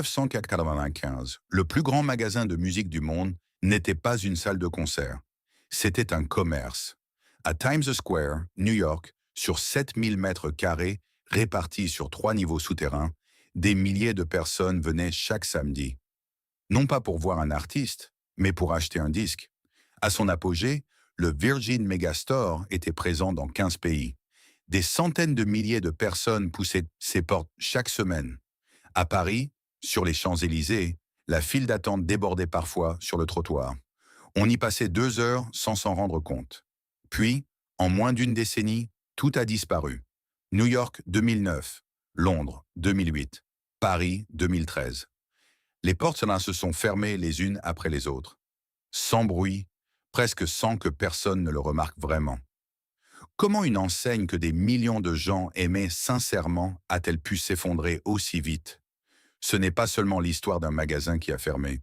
1995, le plus grand magasin de musique du monde n'était pas une salle de concert. C'était un commerce. À Times Square, New York, sur 7000 mètres carrés, répartis sur 3 niveaux souterrains, des milliers de personnes venaient chaque samedi. Non pas pour voir un artiste, mais pour acheter un disque. À son apogée, le Virgin Megastore était présent dans 15 pays. Des centaines de milliers de personnes poussaient ses portes chaque semaine. À Paris, sur les Champs-Élysées, la file d'attente débordait parfois sur le trottoir. On y passait 2 heures sans s'en rendre compte. Puis, en moins d'une décennie, tout a disparu. New York 2009, Londres 2008, Paris 2013. Les portes se sont fermées les unes après les autres. Sans bruit, presque sans que personne ne le remarque vraiment. Comment une enseigne que des millions de gens aimaient sincèrement a-t-elle pu s'effondrer aussi vite? Ce n'est pas seulement l'histoire d'un magasin qui a fermé.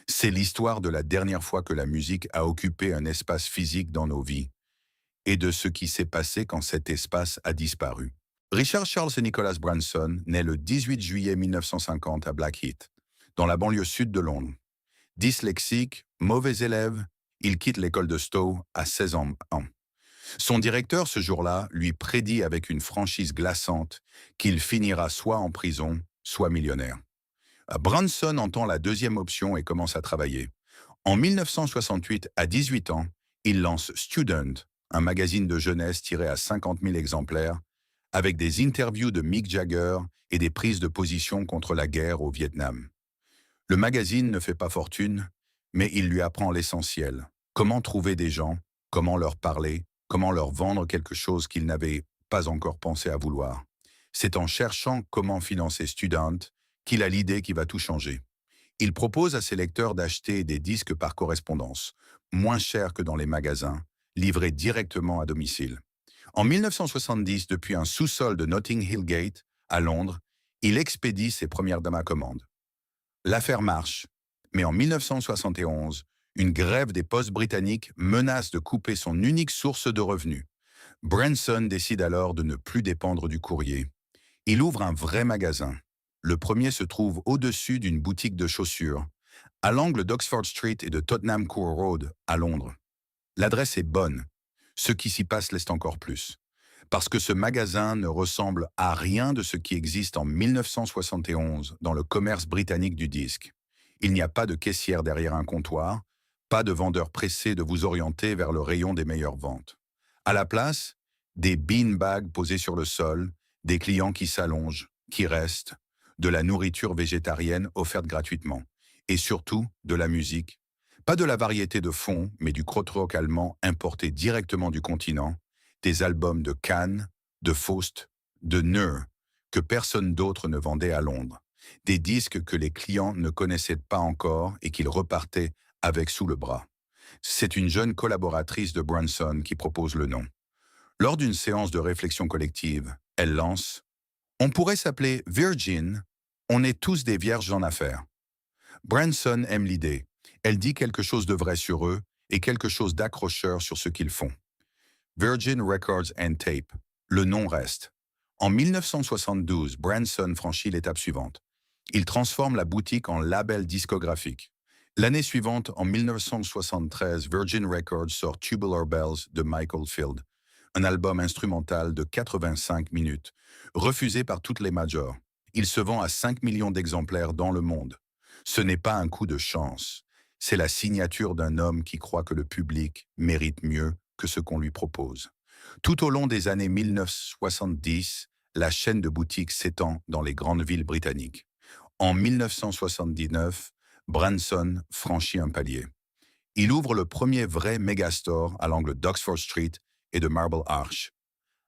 C'est l'histoire de la dernière fois que la musique a occupé un espace physique dans nos vies et de ce qui s'est passé quand cet espace a disparu. Richard Charles et Nicholas Branson naît le 18 juillet 1950 à Blackheath, dans la banlieue sud de Londres. Dyslexique, mauvais élève, il quitte l'école de Stowe à 16 ans. Son directeur, ce jour-là, lui prédit avec une franchise glaçante qu'il finira soit en prison, soit millionnaire. Branson entend la deuxième option et commence à travailler. En 1968, à 18 ans, il lance Student, un magazine de jeunesse tiré à 50 000 exemplaires, avec des interviews de Mick Jagger et des prises de position contre la guerre au Vietnam. Le magazine ne fait pas fortune, mais il lui apprend l'essentiel. Comment trouver des gens, comment leur parler, comment leur vendre quelque chose qu'ils n'avaient pas encore pensé à vouloir. C'est en cherchant comment financer Student qu'il a l'idée qui va tout changer. Il propose à ses lecteurs d'acheter des disques par correspondance, moins chers que dans les magasins, livrés directement à domicile. En 1970, depuis un sous-sol de Notting Hill Gate, à Londres, il expédie ses premières dames à commande. L'affaire marche, mais en 1971, une grève des postes britanniques menace de couper son unique source de revenus. Branson décide alors de ne plus dépendre du courrier. Il ouvre un vrai magasin. Le premier se trouve au-dessus d'une boutique de chaussures, à l'angle d'Oxford Street et de Tottenham Court Road, à Londres. L'adresse est bonne. Ce qui s'y passe l'est encore plus. Parce que ce magasin ne ressemble à rien de ce qui existe en 1971 dans le commerce britannique du disque. Il n'y a pas de caissière derrière un comptoir, pas de vendeur pressé de vous orienter vers le rayon des meilleures ventes. À la place, des beanbags posés sur le sol, des clients qui s'allongent, qui restent, de la nourriture végétarienne offerte gratuitement, et surtout de la musique. Pas de la variété de fond, mais du krautrock allemand importé directement du continent, des albums de Cannes, de Faust, de Neur, que personne d'autre ne vendait à Londres, des disques que les clients ne connaissaient pas encore et qu'ils repartaient avec sous le bras. C'est une jeune collaboratrice de Branson qui propose le nom. Lors d'une séance de réflexion collective, elle lance « On pourrait s'appeler Virgin, on est tous des vierges en affaires ». Branson aime l'idée. Elle dit quelque chose de vrai sur eux et quelque chose d'accrocheur sur ce qu'ils font. Virgin Records and Tape, le nom reste. En 1972, Branson franchit l'étape suivante. Il transforme la boutique en label discographique. L'année suivante, en 1973, Virgin Records sort Tubular Bells de Michael Field, un album instrumental de 85 minutes, refusé par toutes les majors. Il se vend à 5 millions d'exemplaires dans le monde. Ce n'est pas un coup de chance, c'est la signature d'un homme qui croit que le public mérite mieux que ce qu'on lui propose. Tout au long des années 1970, la chaîne de boutiques s'étend dans les grandes villes britanniques. En 1979, Branson franchit un palier. Il ouvre le premier vrai megastore à l'angle d'Oxford Street et de Marble Arch.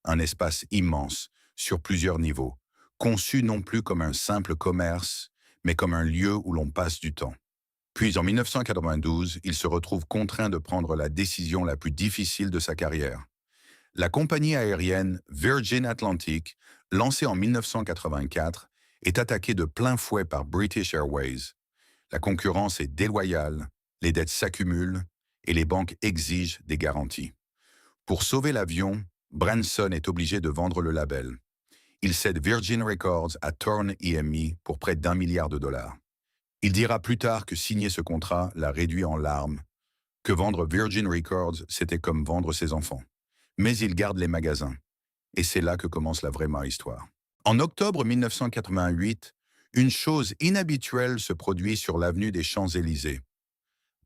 Un espace immense, sur plusieurs niveaux, conçu non plus comme un simple commerce, mais comme un lieu où l'on passe du temps. Puis en 1992, il se retrouve contraint de prendre la décision la plus difficile de sa carrière. La compagnie aérienne Virgin Atlantic, lancée en 1984, est attaquée de plein fouet par British Airways. La concurrence est déloyale, les dettes s'accumulent et les banques exigent des garanties. Pour sauver l'avion, Branson est obligé de vendre le label. Il cède Virgin Records à Thorn EMI pour près d'1 milliard de dollars. Il dira plus tard que signer ce contrat l'a réduit en larmes, que vendre Virgin Records, c'était comme vendre ses enfants. Mais il garde les magasins. Et c'est là que commence la vraie histoire. En octobre 1988, une chose inhabituelle se produit sur l'avenue des Champs-Élysées.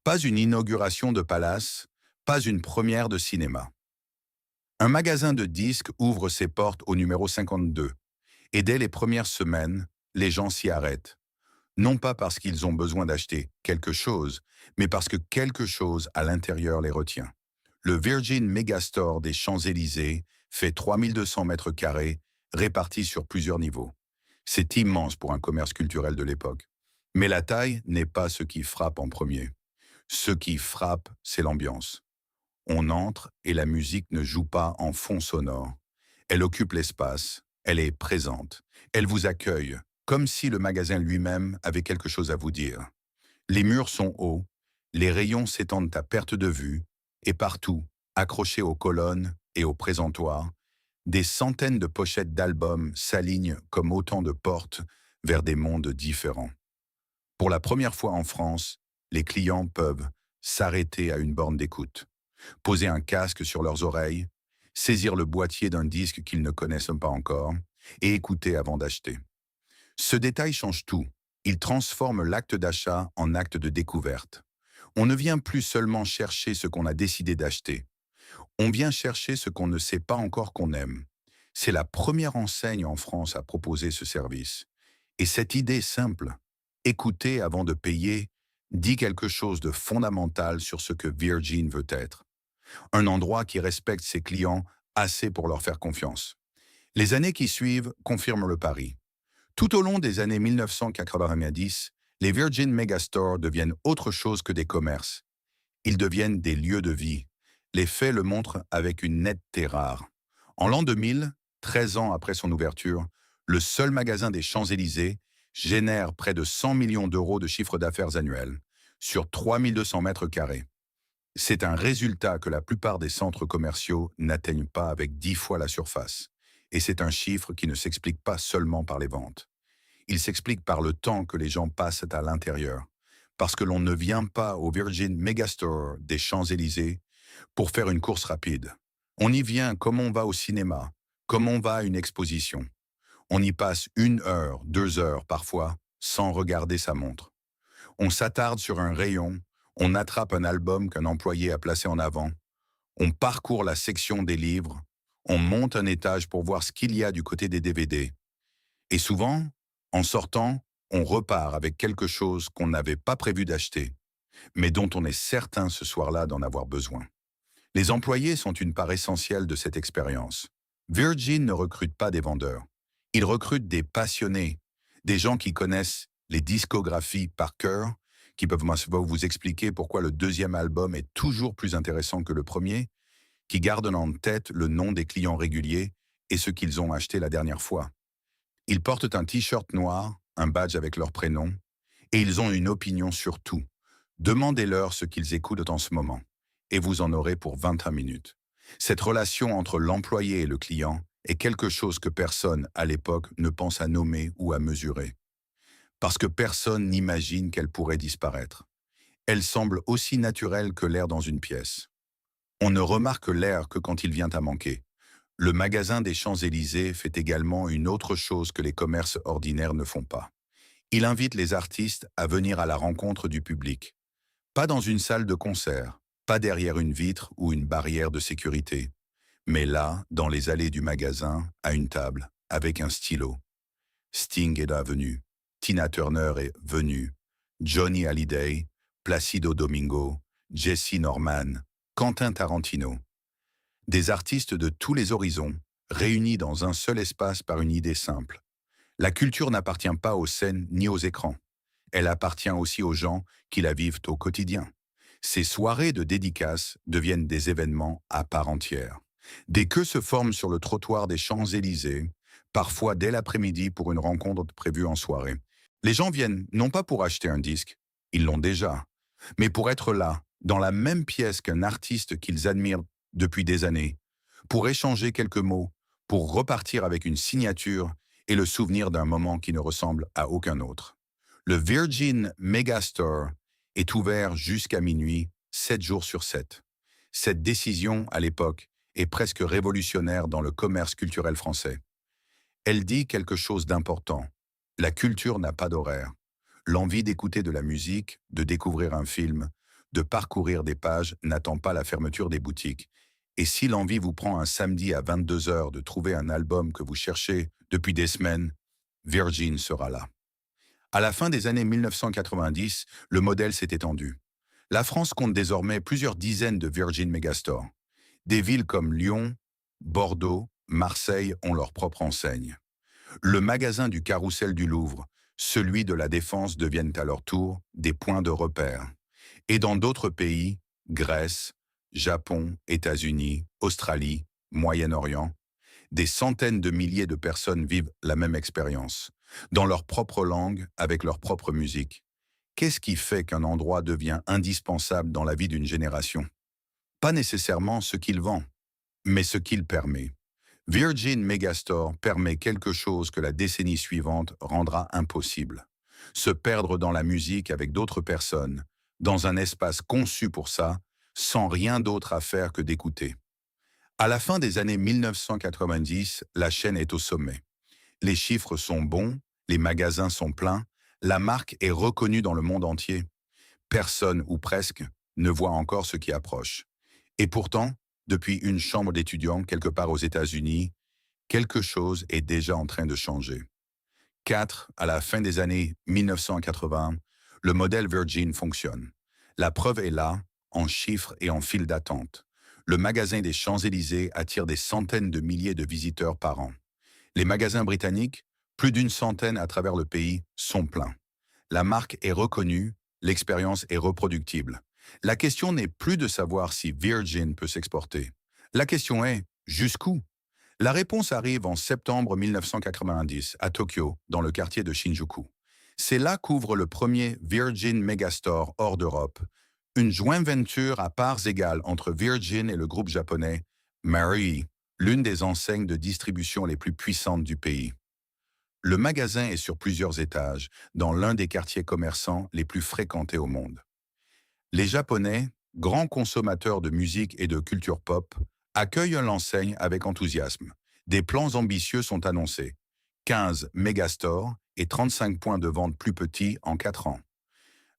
Pas une inauguration de palace, pas une première de cinéma. Un magasin de disques ouvre ses portes au numéro 52. Et dès les premières semaines, les gens s'y arrêtent. Non pas parce qu'ils ont besoin d'acheter quelque chose, mais parce que quelque chose à l'intérieur les retient. Le Virgin Megastore des Champs-Élysées fait 3200 mètres carrés, répartis sur plusieurs niveaux. C'est immense pour un commerce culturel de l'époque. Mais la taille n'est pas ce qui frappe en premier. Ce qui frappe, c'est l'ambiance. On entre et la musique ne joue pas en fond sonore. Elle occupe l'espace, elle est présente, elle vous accueille, comme si le magasin lui-même avait quelque chose à vous dire. Les murs sont hauts, les rayons s'étendent à perte de vue, et partout, accrochés aux colonnes et aux présentoirs, des centaines de pochettes d'albums s'alignent comme autant de portes vers des mondes différents. Pour la première fois en France, les clients peuvent s'arrêter à une borne d'écoute, poser un casque sur leurs oreilles, saisir le boîtier d'un disque qu'ils ne connaissent pas encore et écouter avant d'acheter. Ce détail change tout. Il transforme l'acte d'achat en acte de découverte. On ne vient plus seulement chercher ce qu'on a décidé d'acheter. On vient chercher ce qu'on ne sait pas encore qu'on aime. C'est la première enseigne en France à proposer ce service. Et cette idée simple, écouter avant de payer, dit quelque chose de fondamental sur ce que Virgin veut être. Un endroit qui respecte ses clients assez pour leur faire confiance. Les années qui suivent confirment le pari. Tout au long des années 1990, les Virgin Megastore deviennent autre chose que des commerces. Ils deviennent des lieux de vie. Les faits le montrent avec une netteté rare. En l'an 2000, 13 ans après son ouverture, le seul magasin des Champs-Élysées génère près de 100 millions d'euros de chiffre d'affaires annuel, sur 3200 mètres carrés. C'est un résultat que la plupart des centres commerciaux n'atteignent pas avec 10 fois la surface. Et c'est un chiffre qui ne s'explique pas seulement par les ventes. Il s'explique par le temps que les gens passent à l'intérieur. Parce que l'on ne vient pas au Virgin Megastore des Champs-Élysées pour faire une course rapide. On y vient comme on va au cinéma, comme on va à une exposition. On y passe 1 heure, 2 heures parfois, sans regarder sa montre. On s'attarde sur un rayon, on attrape un album qu'un employé a placé en avant, on parcourt la section des livres, on monte un étage pour voir ce qu'il y a du côté des DVD. Et souvent, en sortant, on repart avec quelque chose qu'on n'avait pas prévu d'acheter, mais dont on est certain ce soir-là d'en avoir besoin. Les employés sont une part essentielle de cette expérience. Virgin ne recrute pas des vendeurs. Il recrute des passionnés, des gens qui connaissent les discographies par cœur, qui peuvent vous expliquer pourquoi le deuxième album est toujours plus intéressant que le premier, qui gardent en tête le nom des clients réguliers et ce qu'ils ont acheté la dernière fois. Ils portent un t-shirt noir, un badge avec leur prénom, et ils ont une opinion sur tout. Demandez-leur ce qu'ils écoutent en ce moment, et vous en aurez pour 21 minutes. Cette relation entre l'employé et le client est quelque chose que personne, à l'époque, ne pense à nommer ou à mesurer. Parce que personne n'imagine qu'elle pourrait disparaître. Elle semble aussi naturelle que l'air dans une pièce. On ne remarque l'air que quand il vient à manquer. Le magasin des Champs-Élysées fait également une autre chose que les commerces ordinaires ne font pas. Il invite les artistes à venir à la rencontre du public. Pas dans une salle de concert, pas derrière une vitre ou une barrière de sécurité, mais là, dans les allées du magasin, à une table, avec un stylo. Sting est venu, Tina Turner est venue, Johnny Hallyday, Placido Domingo, Jesse Norman, Quentin Tarantino. Des artistes de tous les horizons, réunis dans un seul espace par une idée simple. La culture n'appartient pas aux scènes ni aux écrans. Elle appartient aussi aux gens qui la vivent au quotidien. Ces soirées de dédicaces deviennent des événements à part entière. Des queues se forment sur le trottoir des Champs-Élysées, parfois dès l'après-midi pour une rencontre prévue en soirée. Les gens viennent non pas pour acheter un disque, ils l'ont déjà, mais pour être là, dans la même pièce qu'un artiste qu'ils admirent depuis des années, pour échanger quelques mots, pour repartir avec une signature et le souvenir d'un moment qui ne ressemble à aucun autre. Le Virgin Megastore est ouvert jusqu'à minuit, 7 jours sur 7. Cette décision, à l'époque, est presque révolutionnaire dans le commerce culturel français. Elle dit quelque chose d'important. La culture n'a pas d'horaire. L'envie d'écouter de la musique, de découvrir un film, de parcourir des pages n'attend pas la fermeture des boutiques. Et si l'envie vous prend un samedi à 22 heures de trouver un album que vous cherchez depuis des semaines, Virgin sera là. À la fin des années 1990, le modèle s'est étendu. La France compte désormais plusieurs dizaines de Virgin Megastore. Des villes comme Lyon, Bordeaux, Marseille ont leur propre enseigne. Le magasin du Carrousel du Louvre, celui de la Défense deviennent à leur tour des points de repère. Et dans d'autres pays, Grèce, Japon, États-Unis, Australie, Moyen-Orient, des centaines de milliers de personnes vivent la même expérience, dans leur propre langue, avec leur propre musique. Qu'est-ce qui fait qu'un endroit devient indispensable dans la vie d'une génération? Pas nécessairement ce qu'il vend, mais ce qu'il permet. Virgin Megastore permet quelque chose que la décennie suivante rendra impossible. Se perdre dans la musique avec d'autres personnes, dans un espace conçu pour ça, sans rien d'autre à faire que d'écouter. À la fin des années 1990, la chaîne est au sommet. Les chiffres sont bons, les magasins sont pleins, la marque est reconnue dans le monde entier. Personne, ou presque, ne voit encore ce qui approche. Et pourtant, depuis une chambre d'étudiants quelque part aux États-Unis, quelque chose est déjà en train de changer. 4. À la fin des années 1980, le modèle Virgin fonctionne. La preuve est là, en chiffres et en file d'attente. Le magasin des Champs-Élysées attire des centaines de milliers de visiteurs par an. Les magasins britanniques, plus d'une centaine à travers le pays, sont pleins. La marque est reconnue, l'expérience est reproductible. La question n'est plus de savoir si Virgin peut s'exporter. La question est, jusqu'où? La réponse arrive en septembre 1990 à Tokyo, dans le quartier de Shinjuku. C'est là qu'ouvre le premier Virgin Megastore hors d'Europe, une joint venture à parts égales entre Virgin et le groupe japonais Marui, l'une des enseignes de distribution les plus puissantes du pays. Le magasin est sur plusieurs étages, dans l'un des quartiers commerçants les plus fréquentés au monde. Les Japonais, grands consommateurs de musique et de culture pop, accueillent l'enseigne avec enthousiasme. Des plans ambitieux sont annoncés. 15 mégastores et 35 points de vente plus petits en 4 ans.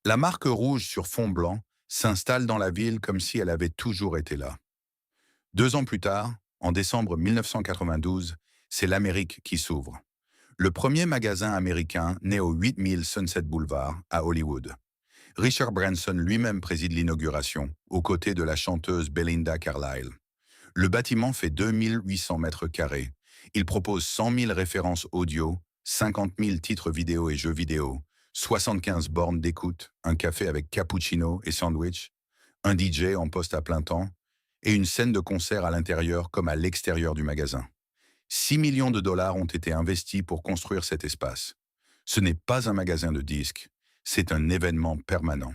La marque rouge sur fond blanc s'installe dans la ville comme si elle avait toujours été là. 2 ans plus tard, en décembre 1992, c'est l'Amérique qui s'ouvre. Le premier magasin américain naît au 8000 Sunset Boulevard, à Hollywood. Richard Branson lui-même préside l'inauguration, aux côtés de la chanteuse Belinda Carlisle. Le bâtiment fait 2800 mètres carrés. Il propose 100 000 références audio, 50 000 titres vidéo et jeux vidéo, 75 bornes d'écoute, un café avec cappuccino et sandwich, un DJ en poste à plein temps, et une scène de concert à l'intérieur comme à l'extérieur du magasin. 6 millions de dollars ont été investis pour construire cet espace. Ce n'est pas un magasin de disques, c'est un événement permanent.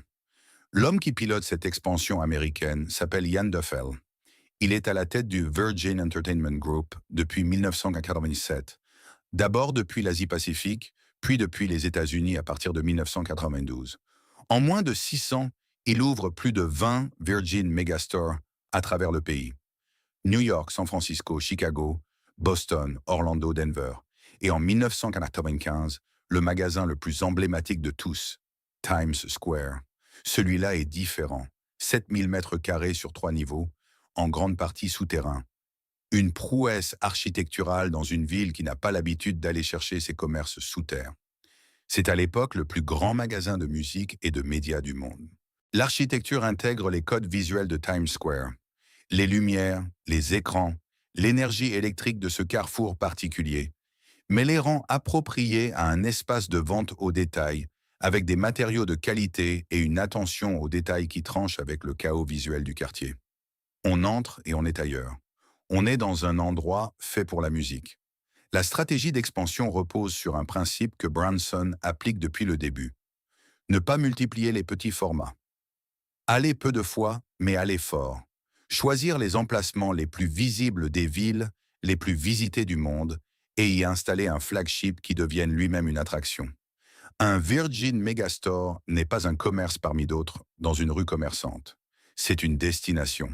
L'homme qui pilote cette expansion américaine s'appelle Ian Duffel. Il est à la tête du Virgin Entertainment Group depuis 1997, d'abord depuis l'Asie-Pacifique, puis depuis les États-Unis à partir de 1992. En moins de 6 ans, il ouvre plus de 20 Virgin Megastore à travers le pays. New York, San Francisco, Chicago, Boston, Orlando, Denver. Et en 1995, le magasin le plus emblématique de tous, Times Square. Celui-là est différent. 7000 mètres carrés sur 3 niveaux, en grande partie souterrain. Une prouesse architecturale dans une ville qui n'a pas l'habitude d'aller chercher ses commerces sous terre. C'est à l'époque le plus grand magasin de musique et de médias du monde. L'architecture intègre les codes visuels de Times Square. Les lumières, les écrans, l'énergie électrique de ce carrefour particulier, mais les rend appropriés à un espace de vente au détail, avec des matériaux de qualité et une attention aux détails qui tranchent avec le chaos visuel du quartier. On entre et on est ailleurs. On est dans un endroit fait pour la musique. La stratégie d'expansion repose sur un principe que Branson applique depuis le début. Ne pas multiplier les petits formats. Aller peu de fois, mais aller fort. Choisir les emplacements les plus visibles des villes les plus visités du monde et y installer un flagship qui devienne lui-même une attraction. Un Virgin Megastore n'est pas un commerce parmi d'autres dans une rue commerçante. C'est une destination.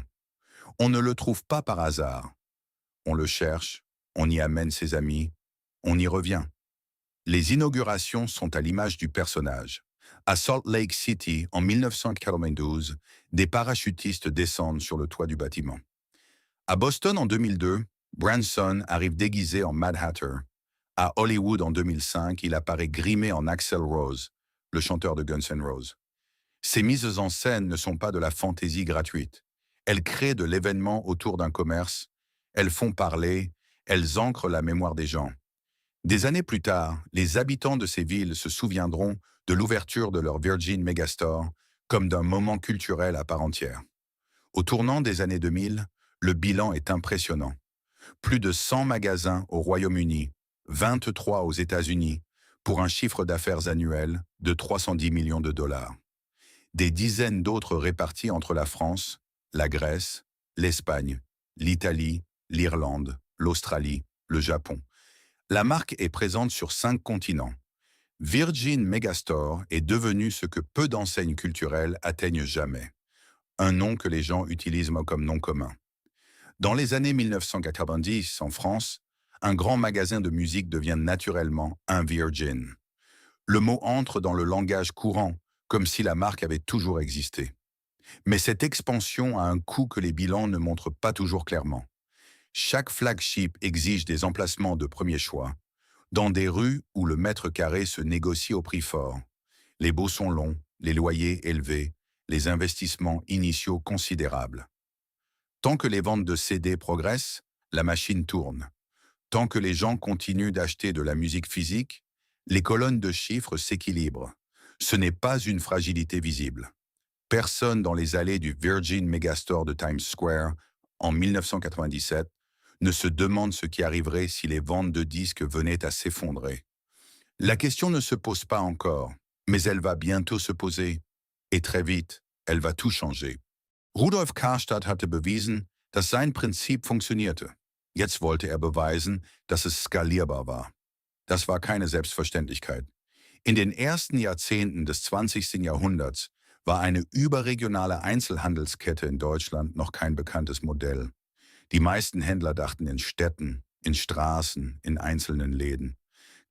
On ne le trouve pas par hasard. On le cherche, on y amène ses amis, on y revient. Les inaugurations sont à l'image du personnage. À Salt Lake City, en 1992, des parachutistes descendent sur le toit du bâtiment. À Boston, en 2002, Branson arrive déguisé en Mad Hatter. À Hollywood, en 2005, il apparaît grimé en Axl Rose, le chanteur de Guns N' Roses. Ces mises en scène ne sont pas de la fantaisie gratuite. Elles créent de l'événement autour d'un commerce, elles font parler, elles ancrent la mémoire des gens. Des années plus tard, les habitants de ces villes se souviendront de l'ouverture de leur Virgin Megastore comme d'un moment culturel à part entière. Au tournant des années 2000, le bilan est impressionnant. Plus de 100 magasins au Royaume-Uni, 23 aux États-Unis, pour un chiffre d'affaires annuel de 310 millions de dollars. Des dizaines d'autres répartis entre la France, la Grèce, l'Espagne, l'Italie, l'Irlande, l'Australie, le Japon. La marque est présente sur 5 continents. Virgin Megastore est devenu ce que peu d'enseignes culturelles atteignent jamais. Un nom que les gens utilisent comme nom commun. Dans les années 1990, en France, un grand magasin de musique devient naturellement un Virgin. Le mot entre dans le langage courant, comme si la marque avait toujours existé. Mais cette expansion a un coût que les bilans ne montrent pas toujours clairement. Chaque flagship exige des emplacements de premier choix, dans des rues où le mètre carré se négocie au prix fort. Les baux sont longs, les loyers élevés, les investissements initiaux considérables. Tant que les ventes de CD progressent, la machine tourne. Tant que les gens continuent d'acheter de la musique physique, les colonnes de chiffres s'équilibrent. Ce n'est pas une fragilité visible. Personne dans les allées du Virgin Megastore de Times Square en 1997 ne se demande ce qui arriverait si les ventes de disques venaient à s'effondrer. La question ne se pose pas encore, mais elle va bientôt se poser. Et très vite, elle va tout changer. Rudolf Karstadt hatte bewiesen, dass sein Prinzip funktionierte. Jetzt wollte er beweisen, dass es skalierbar war. Das war keine Selbstverständlichkeit. In den ersten Jahrzehnten des 20. Jahrhunderts war eine überregionale Einzelhandelskette in Deutschland noch kein bekanntes Modell. Die meisten Händler dachten in Städten, in Straßen, in einzelnen Läden.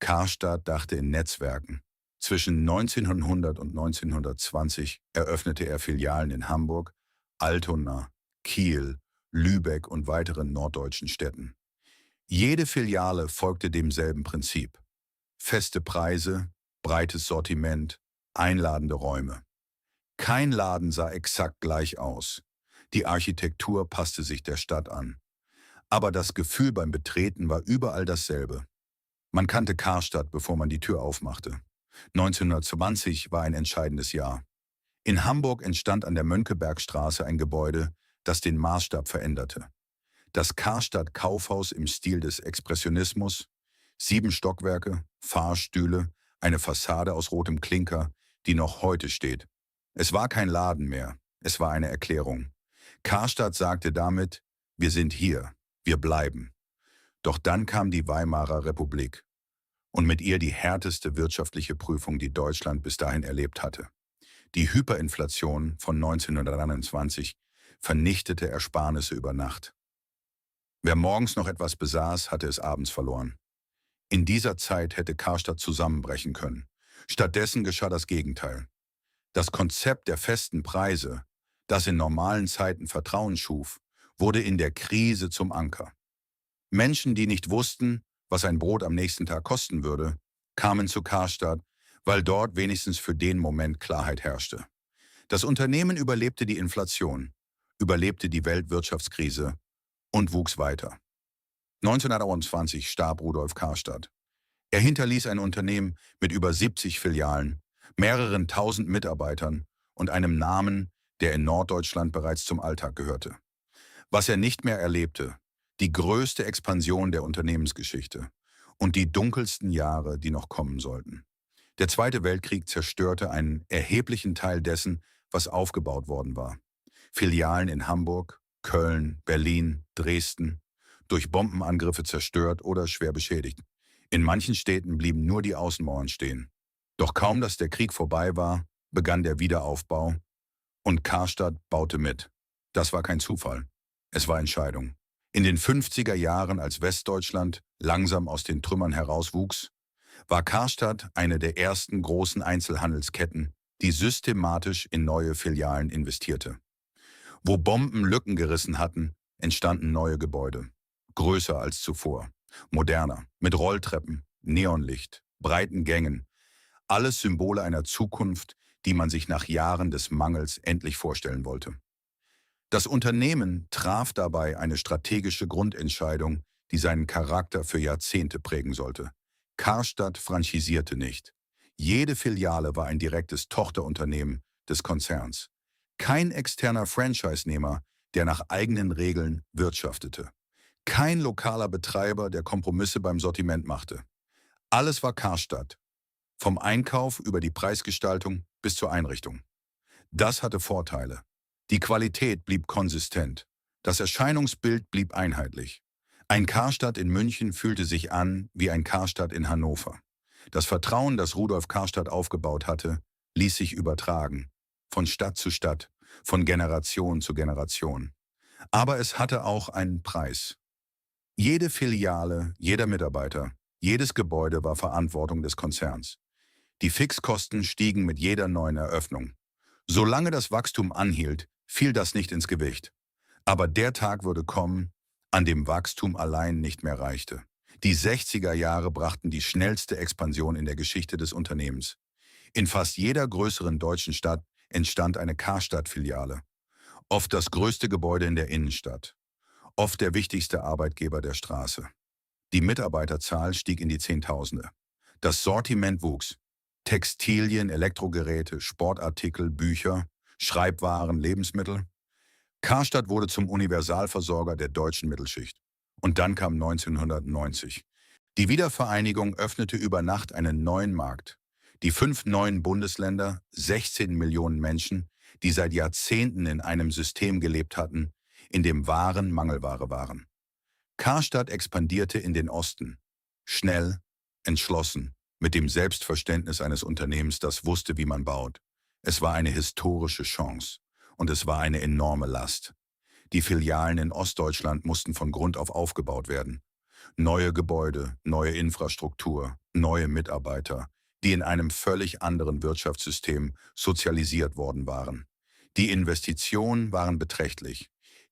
Karstadt dachte in Netzwerken. Zwischen 1900 und 1920 eröffnete er Filialen in Hamburg, Altona, Kiel, Lübeck und weiteren norddeutschen Städten. Jede Filiale folgte demselben Prinzip. Feste Preise, breites Sortiment, einladende Räume. Kein Laden sah exakt gleich aus. Die Architektur passte sich der Stadt an. Aber das Gefühl beim Betreten war überall dasselbe. Man kannte Karstadt, bevor man die Tür aufmachte. 1920 war ein entscheidendes Jahr. In Hamburg entstand an der Mönckebergstraße ein Gebäude, das den Maßstab veränderte. Das Karstadt Kaufhaus im Stil des Expressionismus, 7 Stockwerke, Fahrstühle, eine Fassade aus rotem Klinker, die noch heute steht. Es war kein Laden mehr, es war eine Erklärung. Karstadt sagte damit, wir sind hier, wir bleiben. Doch dann kam die Weimarer Republik und mit ihr die härteste wirtschaftliche Prüfung, die Deutschland bis dahin erlebt hatte. Die Hyperinflation von 1921 vernichtete Ersparnisse über Nacht. Wer morgens noch etwas besaß, hatte es abends verloren. In dieser Zeit hätte Karstadt zusammenbrechen können. Stattdessen geschah das Gegenteil. Das Konzept der festen Preise, das in normalen Zeiten Vertrauen schuf, wurde in der Krise zum Anker. Menschen, die nicht wussten, was ein Brot am nächsten Tag kosten würde, kamen zu Karstadt, weil dort wenigstens für den Moment Klarheit herrschte. Das Unternehmen überlebte die Inflation, überlebte die Weltwirtschaftskrise und wuchs weiter. 1921 starb Rudolf Karstadt. Er hinterließ ein Unternehmen mit über 70 Filialen, mehreren tausend Mitarbeitern und einem Namen, der in Norddeutschland bereits zum Alltag gehörte. Was er nicht mehr erlebte, die größte Expansion der Unternehmensgeschichte und die dunkelsten Jahre, die noch kommen sollten. Der Zweite Weltkrieg zerstörte einen erheblichen Teil dessen, was aufgebaut worden war. Filialen in Hamburg, Köln, Berlin, Dresden. durch Bombenangriffe zerstört oder schwer beschädigt. In manchen Städten blieben nur die Außenmauern stehen. Doch kaum, dass der Krieg vorbei war, begann der Wiederaufbau und Karstadt baute mit. Das war kein Zufall. Es war Entscheidung. In den 50er Jahren, als Westdeutschland langsam aus den Trümmern herauswuchs, war Karstadt eine der ersten großen Einzelhandelsketten, die systematisch in neue Filialen investierte. Wo Bomben Lücken gerissen hatten, entstanden neue Gebäude. Größer als zuvor, moderner, mit Rolltreppen, Neonlicht, breiten Gängen. Alles Symbole einer Zukunft, die man sich nach Jahren des Mangels endlich vorstellen wollte. Das Unternehmen traf dabei eine strategische Grundentscheidung, die seinen Charakter für Jahrzehnte prägen sollte. Karstadt franchisierte nicht. Jede Filiale war ein direktes Tochterunternehmen des Konzerns. Kein externer Franchise-Nehmer, der nach eigenen Regeln wirtschaftete. Kein lokaler Betreiber, der Kompromisse beim Sortiment machte. Alles war Karstadt. Vom Einkauf über die Preisgestaltung bis zur Einrichtung. Das hatte Vorteile. Die Qualität blieb konsistent. Das Erscheinungsbild blieb einheitlich. Ein Karstadt in München fühlte sich an wie ein Karstadt in Hannover. Das Vertrauen, das Rudolf Karstadt aufgebaut hatte, ließ sich übertragen. Von Stadt zu Stadt, von Generation zu Generation. Aber es hatte auch einen Preis. Jede Filiale, jeder Mitarbeiter, jedes Gebäude war Verantwortung des Konzerns. Die Fixkosten stiegen mit jeder neuen Eröffnung. Solange das Wachstum anhielt, fiel das nicht ins Gewicht. Aber der Tag würde kommen, an dem Wachstum allein nicht mehr reichte. Die 60er Jahre brachten die schnellste Expansion in der Geschichte des Unternehmens. In fast jeder größeren deutschen Stadt entstand eine Karstadt-Filiale. Oft das größte Gebäude in der Innenstadt. Oft der wichtigste Arbeitgeber der Straße. Die Mitarbeiterzahl stieg in die Zehntausende. Das Sortiment wuchs. Textilien, Elektrogeräte, Sportartikel, Bücher, Schreibwaren, Lebensmittel. Karstadt wurde zum Universalversorger der deutschen Mittelschicht. Und dann kam 1990. Die Wiedervereinigung öffnete über Nacht einen neuen Markt. Die 5 neuen Bundesländer, 16 Millionen Menschen, die seit Jahrzehnten in einem System gelebt hatten, in dem Waren Mangelware waren. Karstadt expandierte in den Osten. Schnell, entschlossen, mit dem Selbstverständnis eines Unternehmens, das wusste, wie man baut. Es war eine historische Chance. Und es war eine enorme Last. Die Filialen in Ostdeutschland mussten von Grund auf aufgebaut werden. Neue Gebäude, neue Infrastruktur, neue Mitarbeiter, die in einem völlig anderen Wirtschaftssystem sozialisiert worden waren. Die Investitionen waren beträchtlich.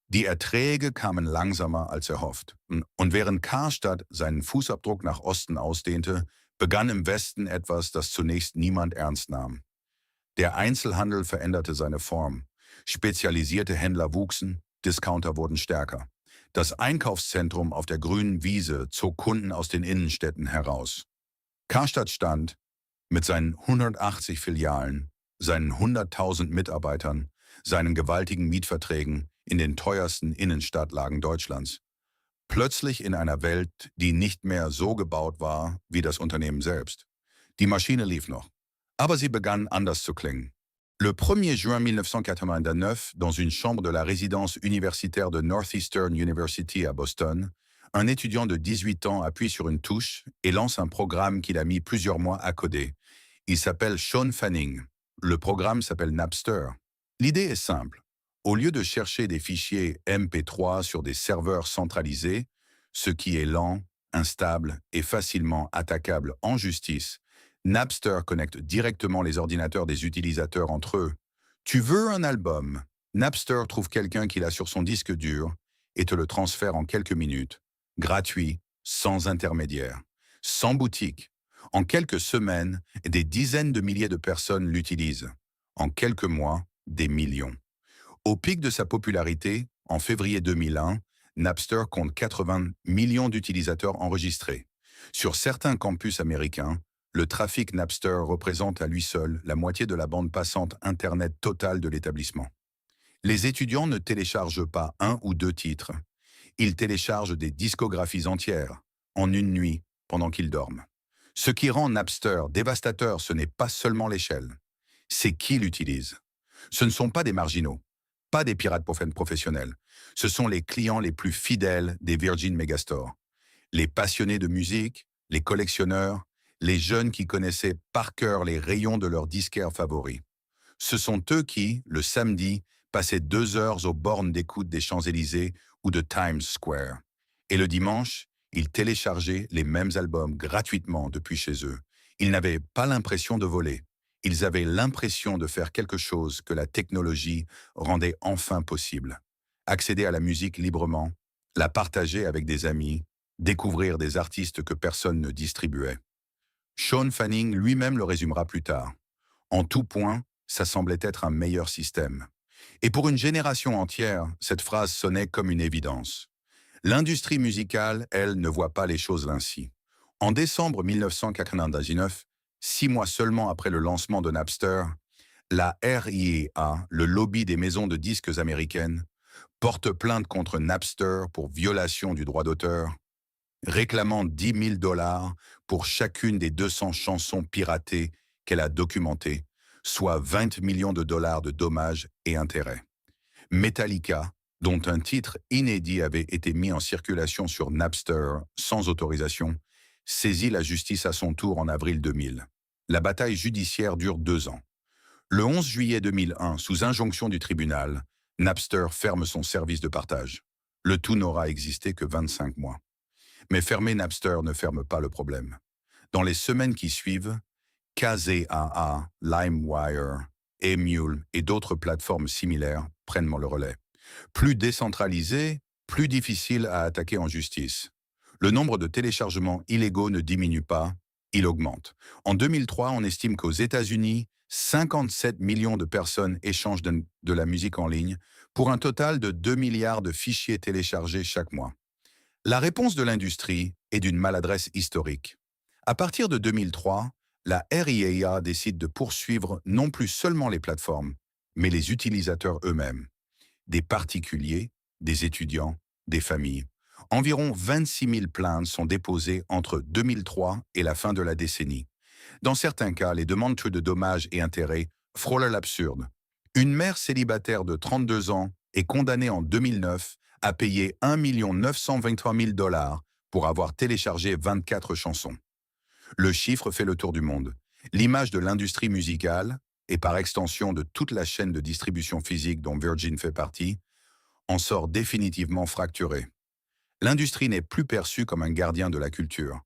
Die Erträge kamen langsamer als erhofft. Und während Karstadt seinen Fußabdruck nach Osten ausdehnte, begann im Westen etwas, das zunächst niemand ernst nahm. Der Einzelhandel veränderte seine Form. Spezialisierte Händler wuchsen, Discounter wurden stärker. Das Einkaufszentrum auf der grünen Wiese zog Kunden aus den Innenstädten heraus. Karstadt stand mit seinen 180 Filialen, seinen 100.000 Mitarbeitern, seinen gewaltigen Mietverträgen in den teuersten Innenstadtlagen Deutschlands. Plötzlich in einer Welt, die nicht mehr so gebaut war wie das Unternehmen selbst. Die Maschine lief noch, aber sie begann anders zu klingen. Le 1er juin 1989, dans une chambre de la résidence universitaire de Northeastern University à Boston, un étudiant de 18 ans appuie sur une touche et lance un programme qu'il a mis plusieurs mois à coder. Il s'appelle Sean Fanning. Le programme s'appelle Napster. L'idée est simple. Au lieu de chercher des fichiers MP3 sur des serveurs centralisés, ce qui est lent, instable et facilement attaquable en justice, Napster connecte directement les ordinateurs des utilisateurs entre eux. Tu veux un album? Napster trouve quelqu'un qui l'a sur son disque dur et te le transfère en quelques minutes, gratuit, sans intermédiaire, sans boutique. En quelques semaines, des dizaines de milliers de personnes l'utilisent. En quelques mois, des millions. Au pic de sa popularité, en février 2001, Napster compte 80 millions d'utilisateurs enregistrés. Sur certains campus américains, le trafic Napster représente à lui seul la moitié de la bande passante Internet totale de l'établissement. Les étudiants ne téléchargent pas 1 ou 2 titres. Ils téléchargent des discographies entières, en une nuit, pendant qu'ils dorment. Ce qui rend Napster dévastateur, ce n'est pas seulement l'échelle. C'est qui l'utilise. Ce ne sont pas des marginaux. pas des pirates professionnels. Ce sont les clients les plus fidèles des Virgin Megastore. Les passionnés de musique, les collectionneurs, les jeunes qui connaissaient par cœur les rayons de leurs disquaires favoris. Ce sont eux qui, le samedi, passaient 2 heures aux bornes d'écoute des Champs-Élysées ou de Times Square. Et le dimanche, ils téléchargeaient les mêmes albums gratuitement depuis chez eux. Ils n'avaient pas l'impression de voler. Ils avaient l'impression de faire quelque chose que la technologie rendait enfin possible. Accéder à la musique librement, la partager avec des amis, découvrir des artistes que personne ne distribuait. Sean Fanning lui-même le résumera plus tard. En tout point, ça semblait être un meilleur système. Et pour une génération entière, cette phrase sonnait comme une évidence. L'industrie musicale, elle, ne voit pas les choses ainsi. En décembre 1999, 6 mois seulement après le lancement de Napster, la RIAA, le lobby des maisons de disques américaines, porte plainte contre Napster pour violation du droit d'auteur, réclamant 10 000 dollars pour chacune des 200 chansons piratées qu'elle a documentées, soit 20 millions de dollars de dommages et intérêts. Metallica, dont un titre inédit avait été mis en circulation sur Napster sans autorisation, saisit la justice à son tour en avril 2000. La bataille judiciaire dure 2 ans. Le 11 juillet 2001, sous injonction du tribunal, Napster ferme son service de partage. Le tout n'aura existé que 25 mois. Mais fermer Napster ne ferme pas le problème. Dans les semaines qui suivent, Kazaa, LimeWire, Emule et d'autres plateformes similaires prennent le relais. Plus décentralisé, plus difficile à attaquer en justice. Le nombre de téléchargements illégaux ne diminue pas, il augmente. En 2003, on estime qu'aux États-Unis, 57 millions de personnes échangent de la musique en ligne pour un total de 2 milliards de fichiers téléchargés chaque mois. La réponse de l'industrie est d'une maladresse historique. À partir de 2003, la RIAA décide de poursuivre non plus seulement les plateformes, mais les utilisateurs eux-mêmes. Des particuliers, des étudiants, des familles. Environ 26 000 plaintes sont déposées entre 2003 et la fin de la décennie. Dans certains cas, les demandes de dommages et intérêts frôlent l'absurde. Une mère célibataire de 32 ans est condamnée en 2009 à payer 1 923 000 dollars pour avoir téléchargé 24 chansons. Le chiffre fait le tour du monde. L'image de l'industrie musicale, et par extension de toute la chaîne de distribution physique dont Virgin fait partie, en sort définitivement fracturée. L'industrie n'est plus perçue comme un gardien de la culture.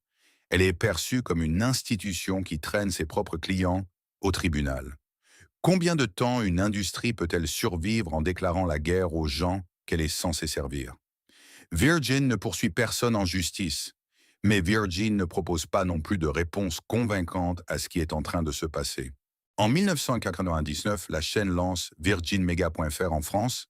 Elle est perçue comme une institution qui traîne ses propres clients au tribunal. Combien de temps une industrie peut-elle survivre en déclarant la guerre aux gens qu'elle est censée servir? Virgin ne poursuit personne en justice, mais Virgin ne propose pas non plus de réponse convaincante à ce qui est en train de se passer. En 1999, la chaîne lance virginmega.fr en France,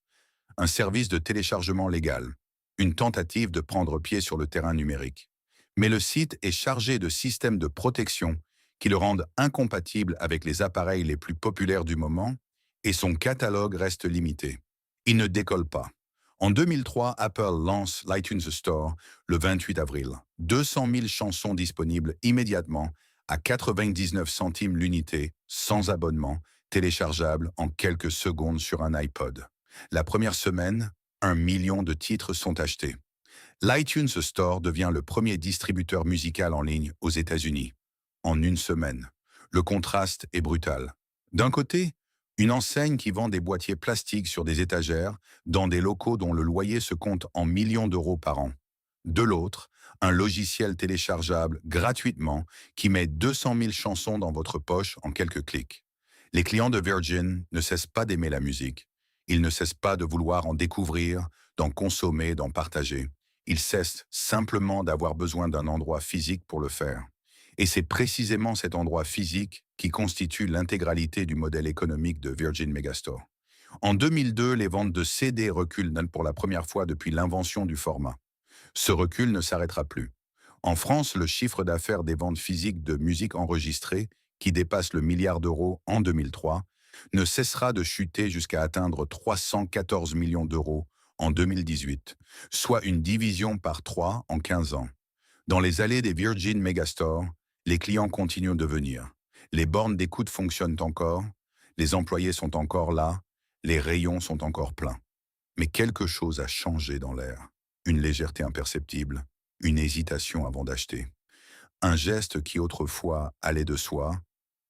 un service de téléchargement légal, une tentative de prendre pied sur le terrain numérique. Mais le site est chargé de systèmes de protection qui le rendent incompatible avec les appareils les plus populaires du moment et son catalogue reste limité. Il ne décolle pas. En 2003, Apple lance l'iTunes Store le 28 avril. 200 000 chansons disponibles immédiatement à 99 centimes l'unité, sans abonnement, téléchargeables en quelques secondes sur un iPod. La première semaine, 1 million de titres sont achetés. L'iTunes Store devient le premier distributeur musical en ligne aux États-Unis. En une semaine. Le contraste est brutal. D'un côté, une enseigne qui vend des boîtiers plastiques sur des étagères dans des locaux dont le loyer se compte en millions d'euros par an. De l'autre, un logiciel téléchargeable gratuitement qui met 200 000 chansons dans votre poche en quelques clics. Les clients de Virgin ne cessent pas d'aimer la musique. Ils ne cessent pas de vouloir en découvrir, d'en consommer, d'en partager. Ils cessent simplement d'avoir besoin d'un endroit physique pour le faire. Et c'est précisément cet endroit physique qui constitue l'intégralité du modèle économique de Virgin Megastore. En 2002, les ventes de CD reculent pour la première fois depuis l'invention du format. Ce recul ne s'arrêtera plus. En France, le chiffre d'affaires des ventes physiques de musique enregistrée, qui dépasse le milliard d'euros en 2003, ne cessera de chuter jusqu'à atteindre 314 millions d'euros en 2018, soit une division par 3 en 15 ans. Dans les allées des Virgin Megastore, les clients continuent de venir. Les bornes d'écoute fonctionnent encore, les employés sont encore là, Les rayons sont encore pleins. Mais quelque chose a changé dans l'air. Une légèreté imperceptible, une hésitation avant d'acheter. Un geste qui autrefois allait de soi,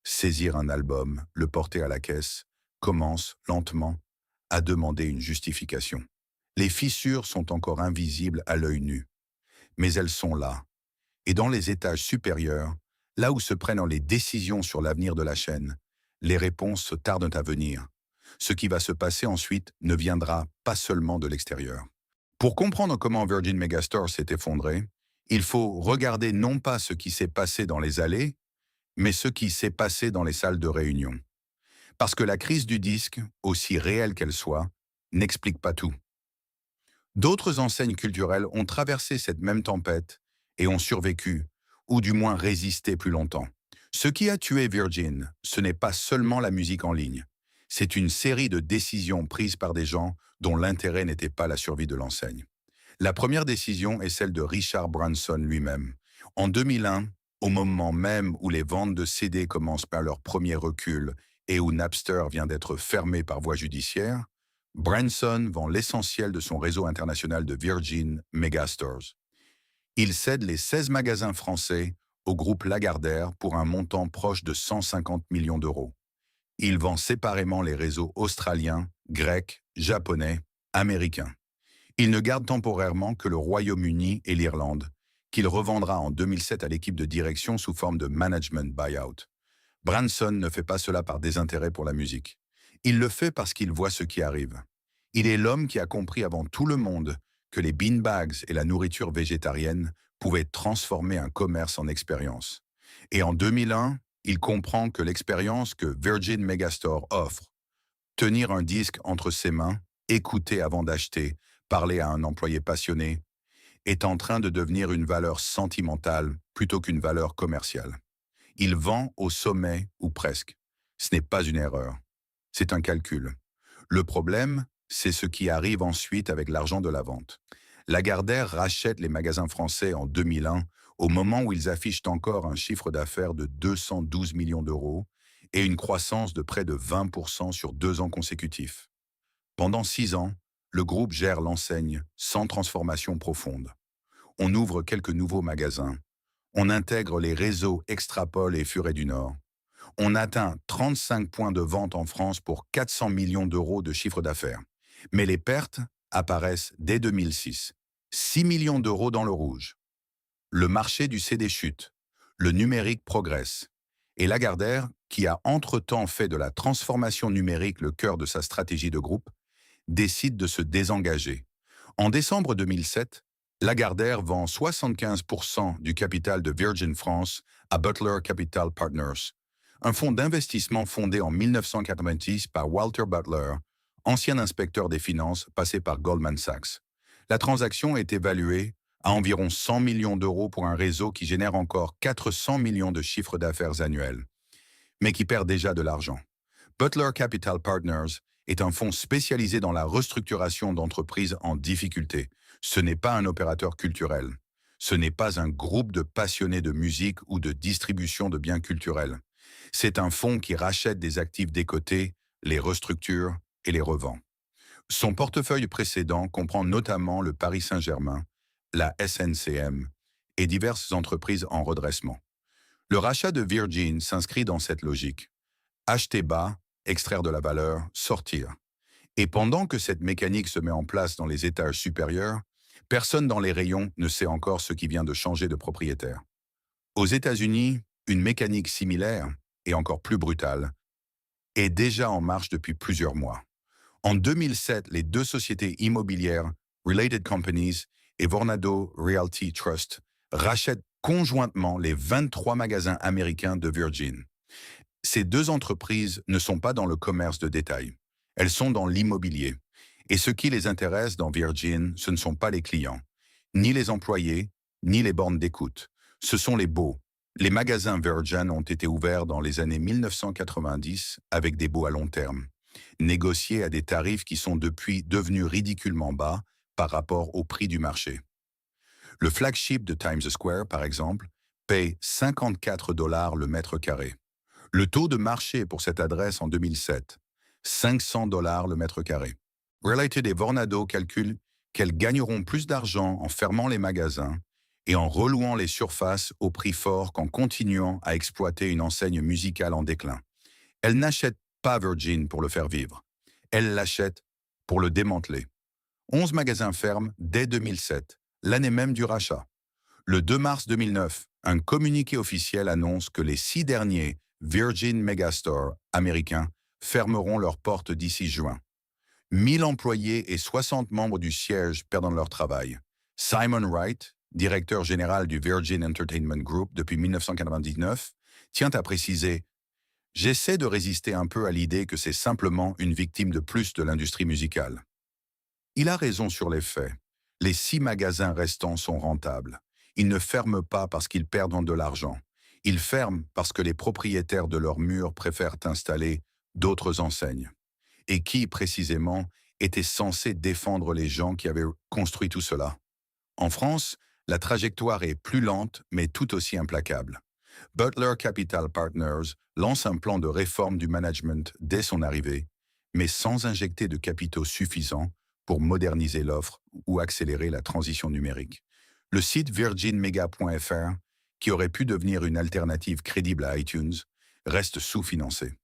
saisir un album, le porter à la caisse, commence, lentement, à demander une justification. Les fissures sont encore invisibles à l'œil nu, mais elles sont là. Et dans les étages supérieurs, là où se prennent les décisions sur l'avenir de la chaîne, les réponses se tardent à venir. Ce qui va se passer ensuite ne viendra pas seulement de l'extérieur. Pour comprendre comment Virgin Megastore s'est effondré, il faut regarder non pas ce qui s'est passé dans les allées, mais ce qui s'est passé dans les salles de réunion. Parce que la crise du disque, aussi réelle qu'elle soit, n'explique pas tout. D'autres enseignes culturelles ont traversé cette même tempête et ont survécu, ou du moins résisté plus longtemps. Ce qui a tué Virgin, ce n'est pas seulement la musique en ligne. C'est une série de décisions prises par des gens dont l'intérêt n'était pas la survie de l'enseigne. La première décision est celle de Richard Branson lui-même. En 2001, au moment même où les ventes de CD commencent par leur premier recul et où Napster vient d'être fermé par voie judiciaire, Branson vend l'essentiel de son réseau international de Virgin Megastores. Il cède les 16 magasins français au groupe Lagardère pour un montant proche de 150 millions d'euros. Il vend séparément les réseaux australiens, grecs, japonais, américains. Il ne garde temporairement que le Royaume-Uni et l'Irlande, qu'il revendra en 2007 à l'équipe de direction sous forme de management buyout. Branson ne fait pas cela par désintérêt pour la musique. Il le fait parce qu'il voit ce qui arrive. Il est l'homme qui a compris avant tout le monde que les beanbags et la nourriture végétarienne pouvaient transformer un commerce en expérience. Et en 2001, il comprend que l'expérience que Virgin Megastore offre, tenir un disque entre ses mains, écouter avant d'acheter, parler à un employé passionné, est en train de devenir une valeur sentimentale plutôt qu'une valeur commerciale. Il vend au sommet ou presque. Ce n'est pas une erreur, c'est un calcul. Le problème, c'est ce qui arrive ensuite avec l'argent de la vente. Lagardère rachète les magasins français en 2001, au moment où ils affichent encore un chiffre d'affaires de 212 millions d'euros et une croissance de près de 20% sur 2 ans consécutifs. Pendant 6 ans, le groupe gère l'enseigne sans transformation profonde. On ouvre quelques nouveaux magasins. On intègre les réseaux Extrapol et Furet du Nord. On atteint 35 points de vente en France pour 400 millions d'euros de chiffre d'affaires. Mais les pertes apparaissent dès 2006. 6 millions d'euros dans le rouge. Le marché du CD chute. Le numérique progresse. Et Lagardère, qui a entre-temps fait de la transformation numérique le cœur de sa stratégie de groupe, décide de se désengager. En décembre 2007, Lagardère vend 75% du capital de Virgin France à Butler Capital Partners, un fonds d'investissement fondé en 1990 par Walter Butler, ancien inspecteur des finances passé par Goldman Sachs. La transaction est évaluée à environ 100 millions d'euros pour un réseau qui génère encore 400 millions de chiffres d'affaires annuels, mais qui perd déjà de l'argent. Butler Capital Partners est un fonds spécialisé dans la restructuration d'entreprises en difficulté. Ce n'est pas un opérateur culturel. Ce n'est pas un groupe de passionnés de musique ou de distribution de biens culturels. C'est un fonds qui rachète des actifs décotés, les restructure et les revend. Son portefeuille précédent comprend notamment le Paris Saint-Germain, la SNCM et diverses entreprises en redressement. Le rachat de Virgin s'inscrit dans cette logique. Acheter bas, extraire de la valeur, sortir. Et pendant que cette mécanique se met en place dans les étages supérieurs, personne dans les rayons ne sait encore ce qui vient de changer de propriétaire. Aux États-Unis, une mécanique similaire, et encore plus brutale, est déjà en marche depuis plusieurs mois. En 2007, les 2 sociétés immobilières, Related Companies et Vornado Realty Trust, rachètent conjointement les 23 magasins américains de Virgin. Ces 2 entreprises ne sont pas dans le commerce de détail. Elles sont dans l'immobilier. Et ce qui les intéresse dans Virgin, ce ne sont pas les clients, ni les employés, ni les bornes d'écoute. Ce sont les baux. Les magasins Virgin ont été ouverts dans les années 1990 avec des baux à long terme, négociés à des tarifs qui sont depuis devenus ridiculement bas par rapport au prix du marché. Le flagship de Times Square, par exemple, paye 54 $ le mètre carré. Le taux de marché pour cette adresse en 2007, $500 le mètre carré. Related et Vornado calculent qu'elles gagneront plus d'argent en fermant les magasins et en relouant les surfaces au prix fort qu'en continuant à exploiter une enseigne musicale en déclin. Elles n'achètent pas Virgin pour le faire vivre. Elles l'achètent pour le démanteler. 11 magasins ferment dès 2007, l'année même du rachat. Le 2 mars 2009, un communiqué officiel annonce que les 6 derniers Virgin Megastore américains fermeront leurs portes d'ici juin. 1000 employés et 60 membres du siège perdant leur travail. Simon Wright, directeur général du Virgin Entertainment Group depuis 1999, tient à préciser « J'essaie de résister un peu à l'idée que c'est simplement une victime de plus de l'industrie musicale. » Il a raison sur les faits. Les 6 magasins restants sont rentables. Ils ne ferment pas parce qu'ils perdent de l'argent. Ils ferment parce que les propriétaires de leurs murs préfèrent installer d'autres enseignes. Et qui, précisément, était censé défendre les gens qui avaient construit tout cela? En France, la trajectoire est plus lente, mais tout aussi implacable. Butler Capital Partners lance un plan de réforme du management dès son arrivée, mais sans injecter de capitaux suffisants pour moderniser l'offre ou accélérer la transition numérique. Le site virginmega.fr, qui aurait pu devenir une alternative crédible à iTunes, reste sous-financé.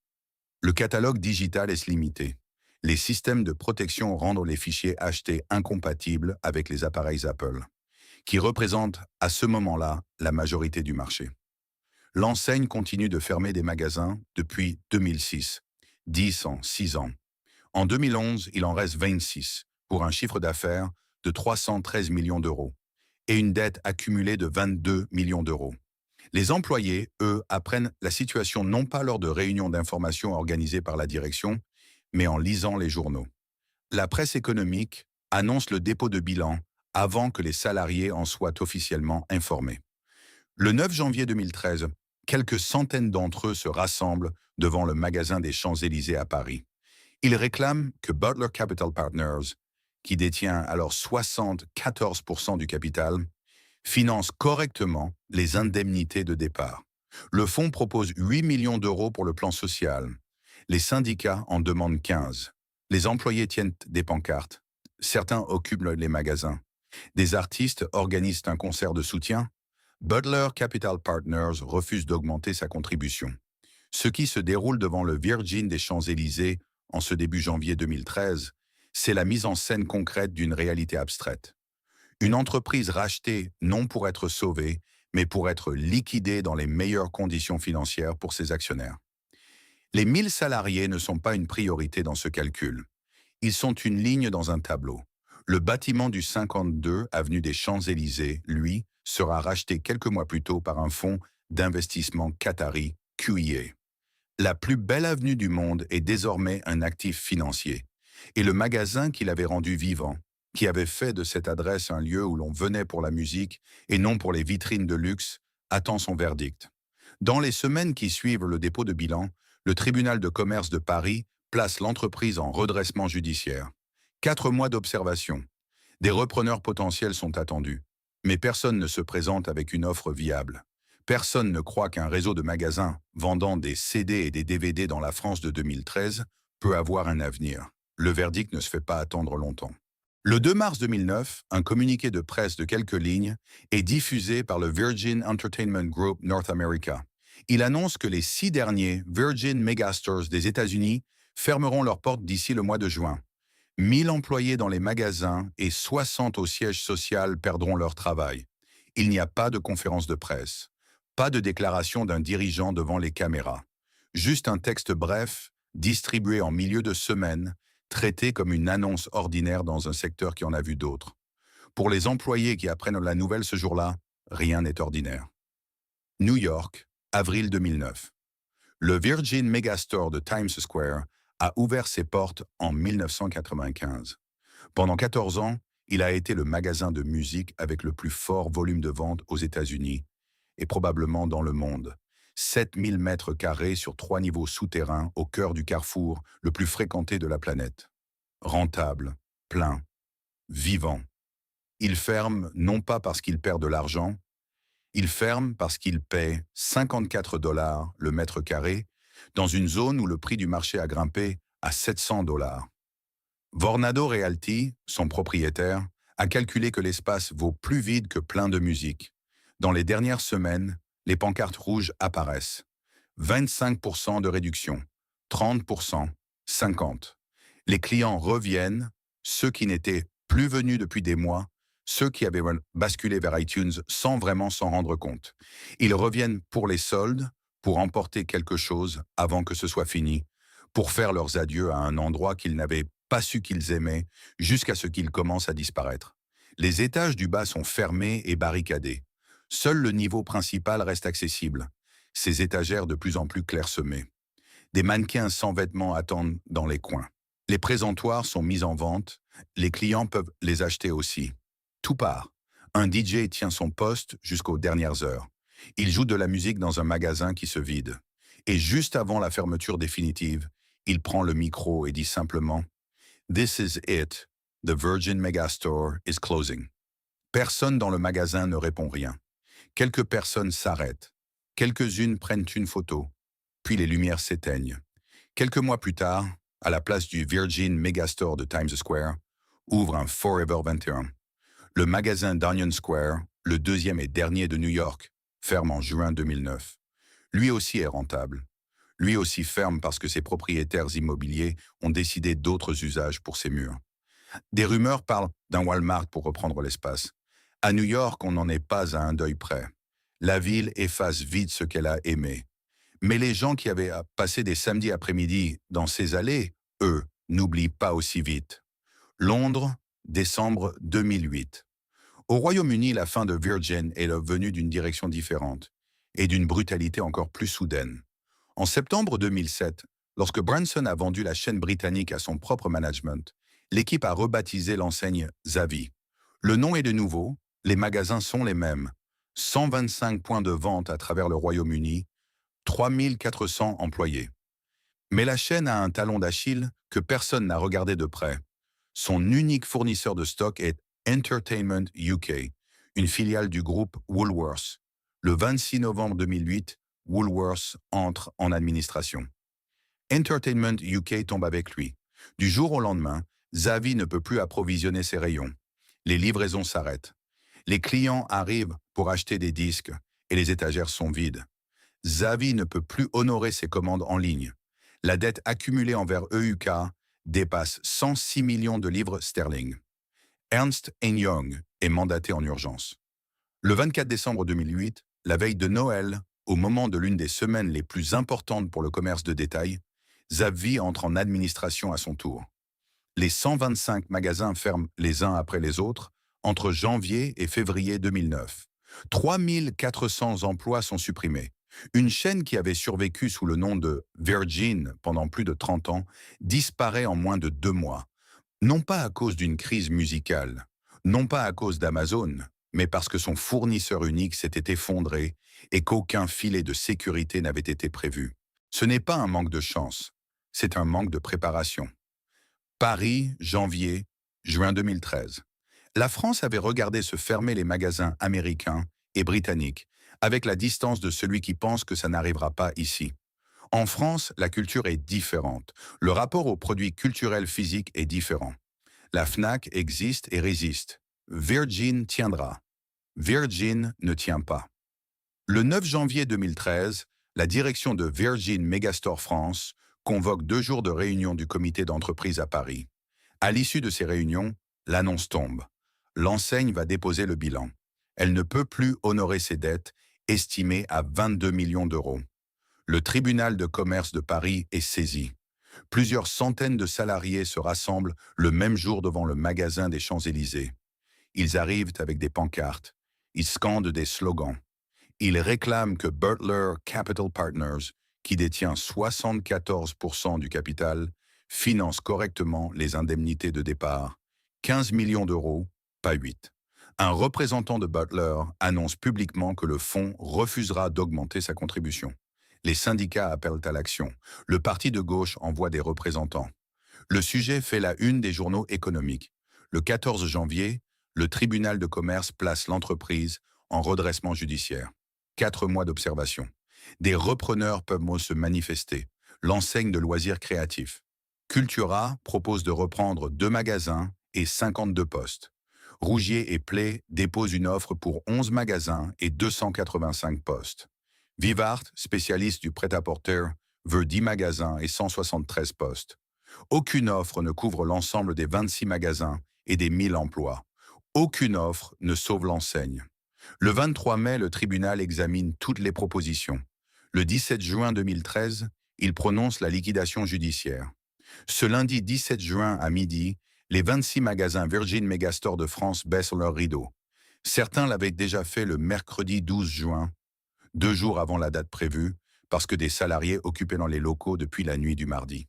Le catalogue digital est limité. Les systèmes de protection rendent les fichiers achetés incompatibles avec les appareils Apple, qui représentent à ce moment-là la majorité du marché. L'enseigne continue de fermer des magasins depuis 2006, 10 en 6 ans. En 2011, il en reste 26, pour un chiffre d'affaires de 313 millions d'euros et une dette accumulée de 22 millions d'euros. Les employés, eux, apprennent la situation non pas lors de réunions d'information organisées par la direction, mais en lisant les journaux. La presse économique annonce le dépôt de bilan avant que les salariés en soient officiellement informés. Le 9 janvier 2013, quelques centaines d'entre eux se rassemblent devant le magasin des Champs-Élysées à Paris. Ils réclament que Butler Capital Partners, qui détient alors 74% du capital, finance correctement les indemnités de départ. Le fonds propose 8 millions d'euros pour le plan social. Les syndicats en demandent 15. Les employés tiennent des pancartes. Certains occupent les magasins. Des artistes organisent un concert de soutien. Butler Capital Partners refuse d'augmenter sa contribution. Ce qui se déroule devant le Virgin des Champs-Élysées en ce début janvier 2013, c'est la mise en scène concrète d'une réalité abstraite. Une entreprise rachetée non pour être sauvée, mais pour être liquidée dans les meilleures conditions financières pour ses actionnaires. Les 1000 salariés ne sont pas une priorité dans ce calcul. Ils sont une ligne dans un tableau. Le bâtiment du 52 avenue des Champs-Élysées, lui, sera racheté quelques mois plus tôt par un fonds d'investissement qatari, QIA. La plus belle avenue du monde est désormais un actif financier. Et le magasin qui l'avait rendu vivant, qui avait fait de cette adresse un lieu où l'on venait pour la musique et non pour les vitrines de luxe, attend son verdict. Dans les semaines qui suivent le dépôt de bilan, le tribunal de commerce de Paris place l'entreprise en redressement judiciaire. 4 mois d'observation. Des repreneurs potentiels sont attendus, mais personne ne se présente avec une offre viable. Personne ne croit qu'un réseau de magasins vendant des CD et des DVD dans la France de 2013 peut avoir un avenir. Le verdict ne se fait pas attendre longtemps. Le 2 mars 2009, un communiqué de presse de quelques lignes est diffusé par le Virgin Entertainment Group North America. Il annonce que les 6 derniers Virgin Megastores des États-Unis fermeront leurs portes d'ici le mois de juin. 1000 employés dans les magasins et 60 au siège social perdront leur travail. Il n'y a pas de conférence de presse, pas de déclaration d'un dirigeant devant les caméras. Juste un texte bref, distribué en milieu de semaine, traité comme une annonce ordinaire dans un secteur qui en a vu d'autres. Pour les employés qui apprennent la nouvelle ce jour-là, rien n'est ordinaire. New York, avril 2009. Le Virgin Megastore de Times Square a ouvert ses portes en 1995. Pendant 14 ans, il a été le magasin de musique avec le plus fort volume de vente aux États-Unis et probablement dans le monde. 7000 mètres carrés sur 3 niveaux souterrains au cœur du carrefour le plus fréquenté de la planète. Rentable, plein, vivant. Il ferme non pas parce qu'il perd de l'argent, il ferme parce qu'il paie 54 $ le mètre carré dans une zone où le prix du marché a grimpé à 700 $. Vornado Realty, son propriétaire, a calculé que l'espace vaut plus vide que plein de musique. Dans les dernières semaines, les pancartes rouges apparaissent. 25% de réduction, 30%, 50%. Les clients reviennent, ceux qui n'étaient plus venus depuis des mois, ceux qui avaient basculé vers iTunes sans vraiment s'en rendre compte. Ils reviennent pour les soldes, pour emporter quelque chose avant que ce soit fini, pour faire leurs adieux à un endroit qu'ils n'avaient pas su qu'ils aimaient, jusqu'à ce qu'ils commencent à disparaître. Les étages du bas sont fermés et barricadés. Seul le niveau principal reste accessible. Ces étagères de plus en plus clairsemées. Des mannequins sans vêtements attendent dans les coins. Les présentoirs sont mis en vente, les clients peuvent les acheter aussi. Tout part. Un DJ tient son poste jusqu'aux dernières heures. Il joue de la musique dans un magasin qui se vide. Et juste avant la fermeture définitive, il prend le micro et dit simplement « This is it. The Virgin Megastore is closing ». Personne dans le magasin ne répond rien. Quelques personnes s'arrêtent. Quelques-unes prennent une photo. Puis les lumières s'éteignent. Quelques mois plus tard, à la place du Virgin Megastore de Times Square, ouvre un Forever 21. Le magasin d'Union Square, le deuxième et dernier de New York, ferme en juin 2009. Lui aussi est rentable. Lui aussi ferme parce que ses propriétaires immobiliers ont décidé d'autres usages pour ses murs. Des rumeurs parlent d'un Walmart pour reprendre l'espace. À New York, on n'en est pas à un deuil près. La ville efface vite ce qu'elle a aimé. Mais les gens qui avaient passé des samedis après-midi dans ces allées, eux, n'oublient pas aussi vite. Londres, décembre 2008. Au Royaume-Uni, la fin de Virgin est venue d'une direction différente et d'une brutalité encore plus soudaine. En septembre 2007, lorsque Branson a vendu la chaîne britannique à son propre management, l'équipe a rebaptisé l'enseigne Zavvi. Le nom est de nouveau, les magasins sont les mêmes. 125 points de vente à travers le Royaume-Uni, 3400 employés. Mais la chaîne a un talon d'Achille que personne n'a regardé de près. Son unique fournisseur de stock est Entertainment UK, une filiale du groupe Woolworths. Le 26 novembre 2008, Woolworths entre en administration. Entertainment UK tombe avec lui. Du jour au lendemain, Zavvi ne peut plus approvisionner ses rayons. Les livraisons s'arrêtent. Les clients arrivent pour acheter des disques et les étagères sont vides. Zavvi ne peut plus honorer ses commandes en ligne. La dette accumulée envers EUK dépasse 106 millions de livres sterling. Ernst & Young est mandaté en urgence. Le 24 décembre 2008, la veille de Noël, au moment de l'une des semaines les plus importantes pour le commerce de détail, Zavvi entre en administration à son tour. Les 125 magasins ferment les uns après les autres entre janvier et février 2009. 3400 emplois sont supprimés. Une chaîne qui avait survécu sous le nom de Virgin pendant plus de 30 ans disparaît en moins de 2 mois. Non pas à cause d'une crise musicale, non pas à cause d'Amazon, mais parce que son fournisseur unique s'était effondré et qu'aucun filet de sécurité n'avait été prévu. Ce n'est pas un manque de chance, c'est un manque de préparation. Paris, janvier, juin 2013. La France avait regardé se fermer les magasins américains et britanniques, avec la distance de celui qui pense que ça n'arrivera pas ici. En France, la culture est différente. Le rapport aux produits culturels physiques est différent. La Fnac existe et résiste. Virgin tiendra. Virgin ne tient pas. Le 9 janvier 2013, la direction de Virgin Megastore France convoque 2 jours de réunion du comité d'entreprise à Paris. À l'issue de ces réunions, l'annonce tombe. L'enseigne va déposer le bilan. Elle ne peut plus honorer ses dettes, estimées à 22 millions d'euros. Le tribunal de commerce de Paris est saisi. Plusieurs centaines de salariés se rassemblent le même jour devant le magasin des Champs-Élysées. Ils arrivent avec des pancartes. Ils scandent des slogans. Ils réclament que Butler Capital Partners, qui détient 74% du capital, finance correctement les indemnités de départ. 15 millions d'euros, pas 8. Un représentant de Butler annonce publiquement que le fonds refusera d'augmenter sa contribution. Les syndicats appellent à l'action. Le parti de gauche envoie des représentants. Le sujet fait la une des journaux économiques. Le 14 janvier, le tribunal de commerce place l'entreprise en redressement judiciaire. 4 mois d'observation. Des repreneurs peuvent se manifester. L'enseigne de loisirs créatifs. Cultura propose de reprendre 2 magasins et 52 postes. Rougier et Play déposent une offre pour 11 magasins et 285 postes. Vivart, spécialiste du prêt-à-porter, veut 10 magasins et 173 postes. Aucune offre ne couvre l'ensemble des 26 magasins et des 1000 emplois. Aucune offre ne sauve l'enseigne. Le 23 mai, le tribunal examine toutes les propositions. Le 17 juin 2013, il prononce la liquidation judiciaire. Ce lundi 17 juin à midi, les 26 magasins Virgin Megastore de France baissent leurs rideaux. Certains l'avaient déjà fait le mercredi 12 juin, 2 jours avant la date prévue, parce que des salariés occupaient dans les locaux depuis la nuit du mardi.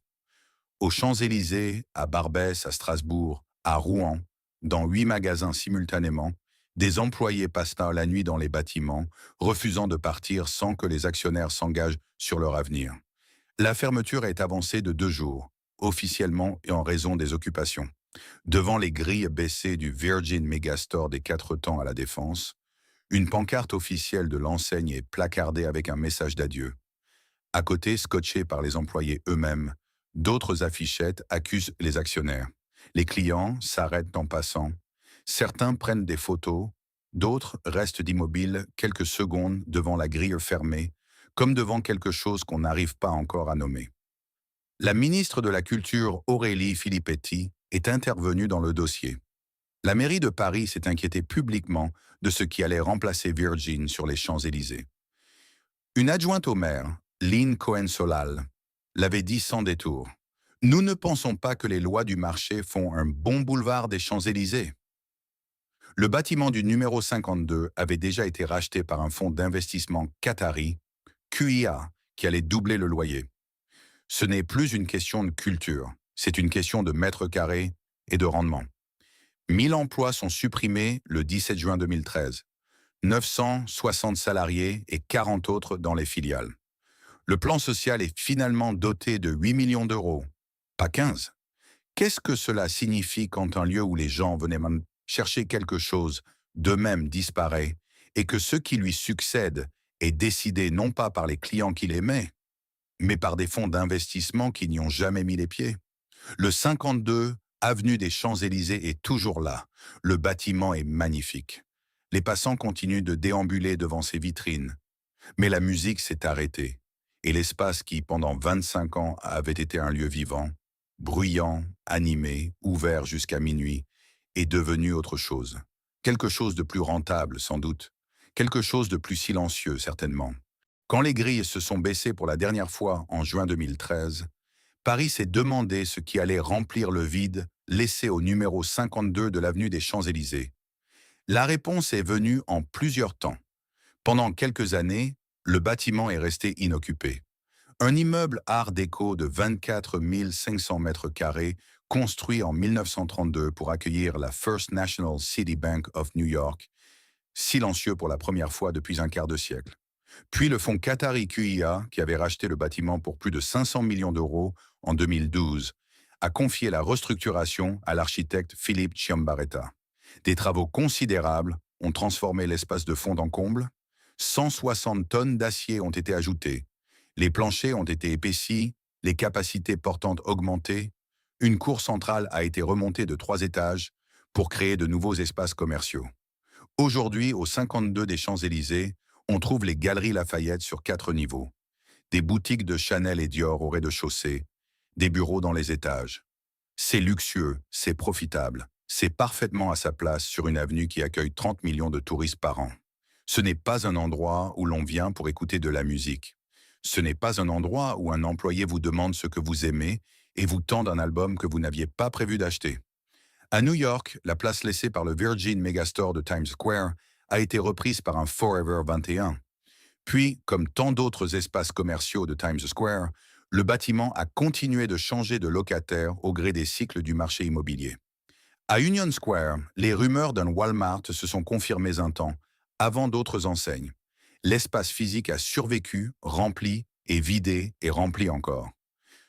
Aux Champs-Élysées, à Barbès, à Strasbourg, à Rouen, dans 8 magasins simultanément, des employés passent la nuit dans les bâtiments, refusant de partir sans que les actionnaires s'engagent sur leur avenir. La fermeture est avancée de 2 jours, officiellement et en raison des occupations. Devant les grilles baissées du Virgin Megastore des Quatre Temps à la Défense, une pancarte officielle de l'enseigne est placardée avec un message d'adieu. À côté, scotchée par les employés eux-mêmes, d'autres affichettes accusent les actionnaires. Les clients s'arrêtent en passant. Certains prennent des photos, d'autres restent immobiles quelques secondes devant la grille fermée, comme devant quelque chose qu'on n'arrive pas encore à nommer. La ministre de la Culture, Aurélie Filippetti, est intervenue dans le dossier. La mairie de Paris s'est inquiétée publiquement de ce qui allait remplacer Virgin sur les Champs-Élysées. Une adjointe au maire, Lynn Cohen-Solal, l'avait dit sans détour. « Nous ne pensons pas que les lois du marché font un bon boulevard des Champs-Élysées. » Le bâtiment du numéro 52 avait déjà été racheté par un fonds d'investissement qatari, QIA, qui allait doubler le loyer. Ce n'est plus une question de culture, c'est une question de mètres carrés et de rendement. 1000 emplois sont supprimés le 17 juin 2013, 960 salariés et 40 autres dans les filiales. Le plan social est finalement doté de 8 millions d'euros, pas 15. Qu'est-ce que cela signifie quand un lieu où les gens venaient chercher quelque chose d'eux-mêmes disparaît et que ce qui lui succède est décidé non pas par les clients qu'il aimait, mais par des fonds d'investissement qui n'y ont jamais mis les pieds? Le 52 avenue des Champs-Élysées est toujours là. Le bâtiment est magnifique. Les passants continuent de déambuler devant ses vitrines. Mais la musique s'est arrêtée. Et l'espace qui, pendant 25 ans, avait été un lieu vivant, bruyant, animé, ouvert jusqu'à minuit, est devenu autre chose. Quelque chose de plus rentable, sans doute. Quelque chose de plus silencieux, certainement. Quand les grilles se sont baissées pour la dernière fois en juin 2013, Paris s'est demandé ce qui allait remplir le vide laissé au numéro 52 de l'avenue des Champs-Élysées. La réponse est venue en plusieurs temps. Pendant quelques années, le bâtiment est resté inoccupé. Un immeuble art déco de 24 500 mètres carrés, construit en 1932 pour accueillir la First National City Bank of New York, silencieux pour la première fois depuis un quart de siècle. Puis le fonds qatari QIA, qui avait racheté le bâtiment pour plus de 500 millions d'euros en 2012, a confié la restructuration à l'architecte Philippe Chiambaretta. Des travaux considérables ont transformé l'espace de fond en comble. 160 tonnes d'acier ont été ajoutées. Les planchers ont été épaissis, les capacités portantes augmentées. Une cour centrale a été remontée de 3 étages pour créer de nouveaux espaces commerciaux. Aujourd'hui, au 52 des Champs-Élysées, on trouve les Galeries Lafayette sur 4 niveaux. Des boutiques de Chanel et Dior au rez-de-chaussée, des bureaux dans les étages. C'est luxueux, c'est profitable, c'est parfaitement à sa place sur une avenue qui accueille 30 millions de touristes par an. Ce n'est pas un endroit où l'on vient pour écouter de la musique. Ce n'est pas un endroit où un employé vous demande ce que vous aimez et vous tend un album que vous n'aviez pas prévu d'acheter. À New York, la place laissée par le Virgin Megastore de Times Square a été reprise par un Forever 21. Puis, comme tant d'autres espaces commerciaux de Times Square, le bâtiment a continué de changer de locataire au gré des cycles du marché immobilier. À Union Square, les rumeurs d'un Walmart se sont confirmées un temps, avant d'autres enseignes. L'espace physique a survécu, rempli et vidé et rempli encore.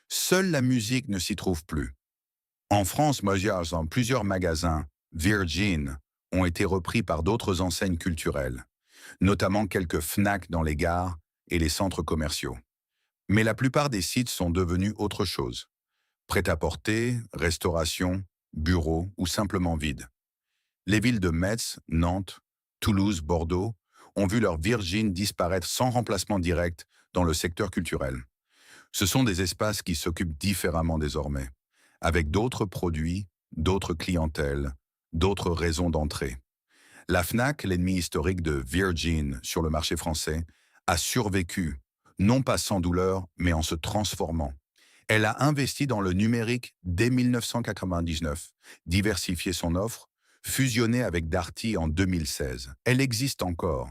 Seule la musique ne s'y trouve plus. En France, dans plusieurs magasins, Virgin, ont été repris par d'autres enseignes culturelles, notamment quelques Fnac dans les gares et les centres commerciaux. Mais la plupart des sites sont devenus autre chose. Prêt-à-porter, restauration, bureaux ou simplement vide. Les villes de Metz, Nantes, Toulouse, Bordeaux ont vu leur Virgin disparaître sans remplacement direct dans le secteur culturel. Ce sont des espaces qui s'occupent différemment désormais, avec d'autres produits, d'autres clientèles, d'autres raisons d'entrée. La Fnac, l'ennemi historique de Virgin sur le marché français, a survécu, non pas sans douleur, mais en se transformant. Elle a investi dans le numérique dès 1999, diversifié son offre, fusionné avec Darty en 2016. Elle existe encore.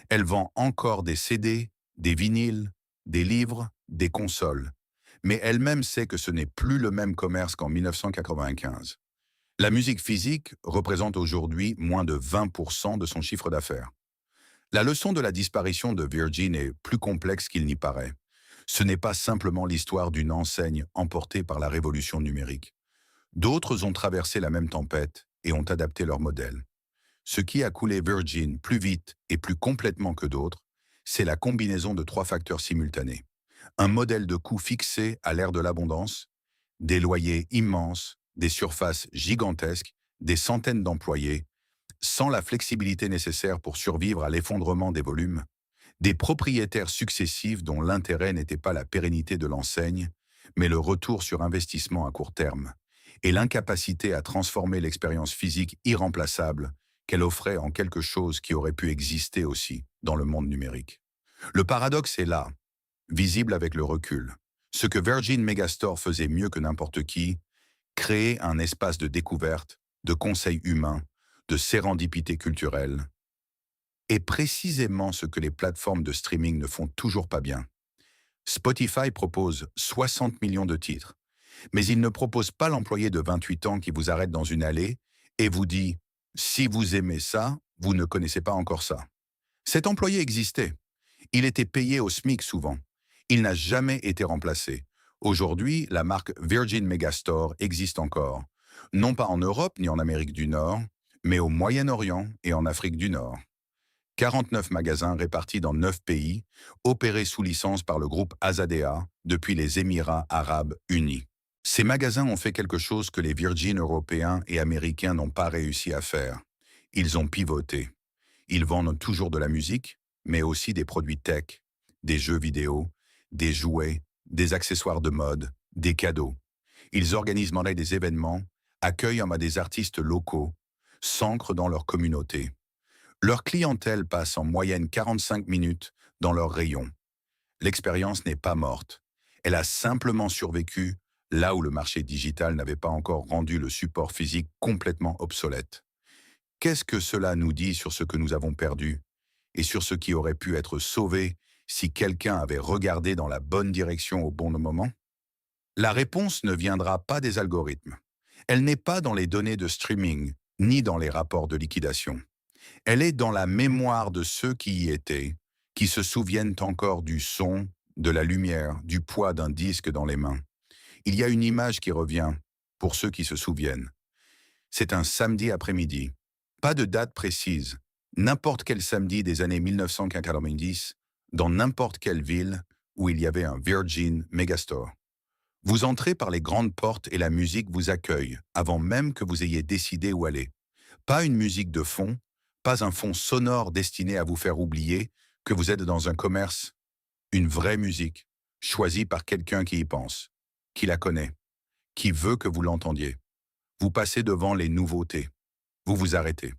Elle vend encore des CD, des vinyles, des livres, des consoles. Mais elle-même sait que ce n'est plus le même commerce qu'en 1995. La musique physique représente aujourd'hui moins de 20% de son chiffre d'affaires. La leçon de la disparition de Virgin est plus complexe qu'il n'y paraît. Ce n'est pas simplement l'histoire d'une enseigne emportée par la révolution numérique. D'autres ont traversé la même tempête et ont adapté leur modèle. Ce qui a coulé Virgin plus vite et plus complètement que d'autres, c'est la combinaison de trois facteurs simultanés. Un modèle de coût fixé à l'ère de l'abondance, des loyers immenses, des surfaces gigantesques, des centaines d'employés, sans la flexibilité nécessaire pour survivre à l'effondrement des volumes, des propriétaires successifs dont l'intérêt n'était pas la pérennité de l'enseigne, mais le retour sur investissement à court terme, et l'incapacité à transformer l'expérience physique irremplaçable qu'elle offrait en quelque chose qui aurait pu exister aussi dans le monde numérique. Le paradoxe est là, visible avec le recul. Ce que Virgin Megastore faisait mieux que n'importe qui, créer un espace de découverte, de conseil humain, de sérendipité culturelle, est précisément ce que les plateformes de streaming ne font toujours pas bien. Spotify propose 60 millions de titres, mais il ne propose pas l'employé de 28 ans qui vous arrête dans une allée et vous dit « Si vous aimez ça, vous ne connaissez pas encore ça ». Cet employé existait. Il était payé au SMIC souvent. Il n'a jamais été remplacé. Aujourd'hui, la marque Virgin Megastore existe encore. Non pas en Europe ni en Amérique du Nord, mais au Moyen-Orient et en Afrique du Nord. 49 magasins répartis dans 9 pays, opérés sous licence par le groupe Azadea depuis les Émirats arabes unis. Ces magasins ont fait quelque chose que les Virgin européens et américains n'ont pas réussi à faire. Ils ont pivoté. Ils vendent toujours de la musique, mais aussi des produits tech, des jeux vidéo, des jouets, des accessoires de mode, des cadeaux. Ils organisent des événements, accueillent des artistes locaux, s'ancrent dans leur communauté. Leur clientèle passe en moyenne 45 minutes dans leur rayon. L'expérience n'est pas morte. Elle a simplement survécu là où le marché digital n'avait pas encore rendu le support physique complètement obsolète. Qu'est-ce que cela nous dit sur ce que nous avons perdu et sur ce qui aurait pu être sauvé si quelqu'un avait regardé dans la bonne direction au bon moment? La réponse ne viendra pas des algorithmes. Elle n'est pas dans les données de streaming, ni dans les rapports de liquidation. Elle est dans la mémoire de ceux qui y étaient, qui se souviennent encore du son, de la lumière, du poids d'un disque dans les mains. Il y a une image qui revient, pour ceux qui se souviennent. C'est un samedi après-midi. Pas de date précise. N'importe quel samedi des années 1990, dans n'importe quelle ville où il y avait un Virgin Megastore. Vous entrez par les grandes portes et la musique vous accueille, avant même que vous ayez décidé où aller. Pas une musique de fond, pas un fond sonore destiné à vous faire oublier que vous êtes dans un commerce. Une vraie musique, choisie par quelqu'un qui y pense, qui la connaît, qui veut que vous l'entendiez. Vous passez devant les nouveautés. Vous vous arrêtez.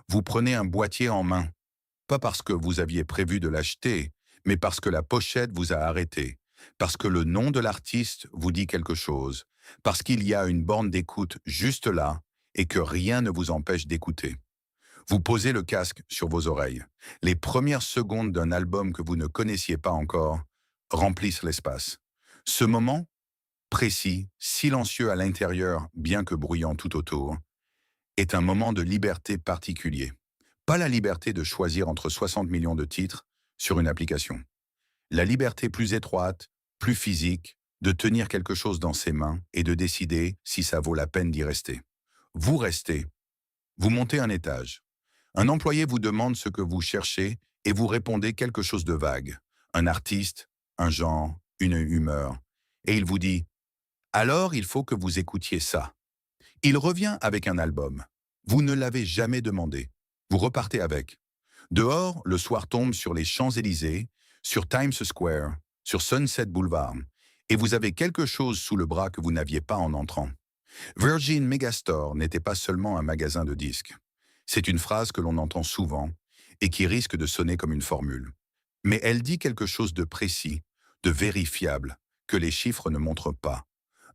Vous prenez un boîtier en main, pas parce que vous aviez prévu de l'acheter, mais parce que la pochette vous a arrêté, parce que le nom de l'artiste vous dit quelque chose, parce qu'il y a une borne d'écoute juste là et que rien ne vous empêche d'écouter. Vous posez le casque sur vos oreilles. Les premières secondes d'un album que vous ne connaissiez pas encore remplissent l'espace. Ce moment, précis, silencieux à l'intérieur, bien que bruyant tout autour, est un moment de liberté particulier. Pas la liberté de choisir entre 60 millions de titres sur une application. La liberté plus étroite, plus physique, de tenir quelque chose dans ses mains et de décider si ça vaut la peine d'y rester. Vous restez. Vous montez un étage. Un employé vous demande ce que vous cherchez et vous répondez quelque chose de vague. Un artiste, un genre, une humeur. Et il vous dit Alors il faut que vous écoutiez ça. Il revient avec un album. Vous ne l'avez jamais demandé. Vous repartez avec. Dehors, le soir tombe sur les Champs-Élysées, sur Times Square, sur Sunset Boulevard, et vous avez quelque chose sous le bras que vous n'aviez pas en entrant. Virgin Megastore n'était pas seulement un magasin de disques. C'est une phrase que l'on entend souvent et qui risque de sonner comme une formule. Mais elle dit quelque chose de précis, de vérifiable, que les chiffres ne montrent pas.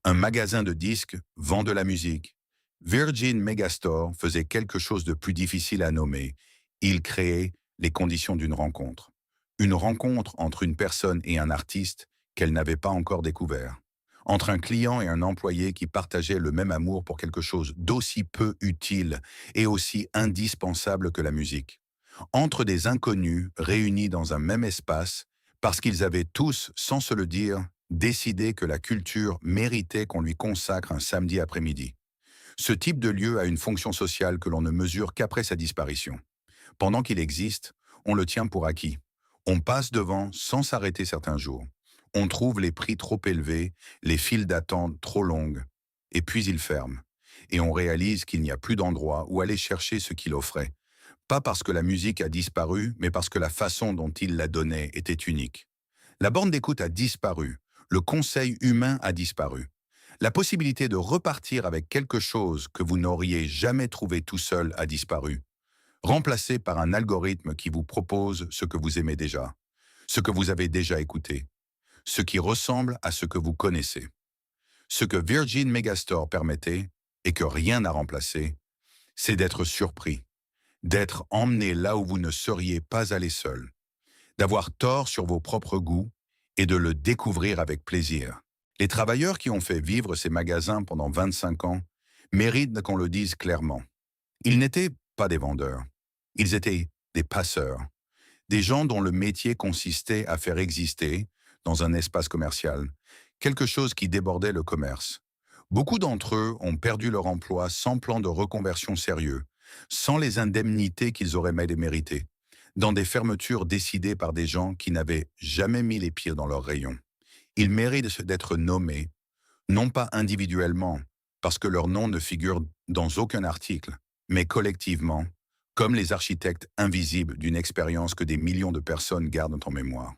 Un magasin de disques vend de la musique. Virgin Megastore faisait quelque chose de plus difficile à nommer. Il créait les conditions d'une rencontre. Une rencontre entre une personne et un artiste qu'elle n'avait pas encore découvert. Entre un client et un employé qui partageaient le même amour pour quelque chose d'aussi peu utile et aussi indispensable que la musique. Entre des inconnus réunis dans un même espace parce qu'ils avaient tous, sans se le dire, décidé que la culture méritait qu'on lui consacre un samedi après-midi. Ce type de lieu a une fonction sociale que l'on ne mesure qu'après sa disparition. Pendant qu'il existe, on le tient pour acquis. On passe devant sans s'arrêter certains jours. On trouve les prix trop élevés, les files d'attente trop longues. Et puis il ferme. Et on réalise qu'il n'y a plus d'endroit où aller chercher ce qu'il offrait. Pas parce que la musique a disparu, mais parce que la façon dont il la donnait était unique. La borne d'écoute a disparu. Le conseil humain a disparu. La possibilité de repartir avec quelque chose que vous n'auriez jamais trouvé tout seul a disparu, remplacé par un algorithme qui vous propose ce que vous aimez déjà, ce que vous avez déjà écouté, ce qui ressemble à ce que vous connaissez. Ce que Virgin Megastore permettait, et que rien n'a remplacé, c'est d'être surpris, d'être emmené là où vous ne seriez pas allé seul, d'avoir tort sur vos propres goûts et de le découvrir avec plaisir. Les travailleurs qui ont fait vivre ces magasins pendant 25 ans méritent qu'on le dise clairement. Ils n'étaient pas des vendeurs, ils étaient des passeurs, des gens dont le métier consistait à faire exister, dans un espace commercial, quelque chose qui débordait le commerce. Beaucoup d'entre eux ont perdu leur emploi sans plan de reconversion sérieux, sans les indemnités qu'ils auraient mérité, dans des fermetures décidées par des gens qui n'avaient jamais mis les pieds dans leur rayon. Ils méritent d'être nommés, non pas individuellement, parce que leur nom ne figure dans aucun article, mais collectivement, comme les architectes invisibles d'une expérience que des millions de personnes gardent en mémoire.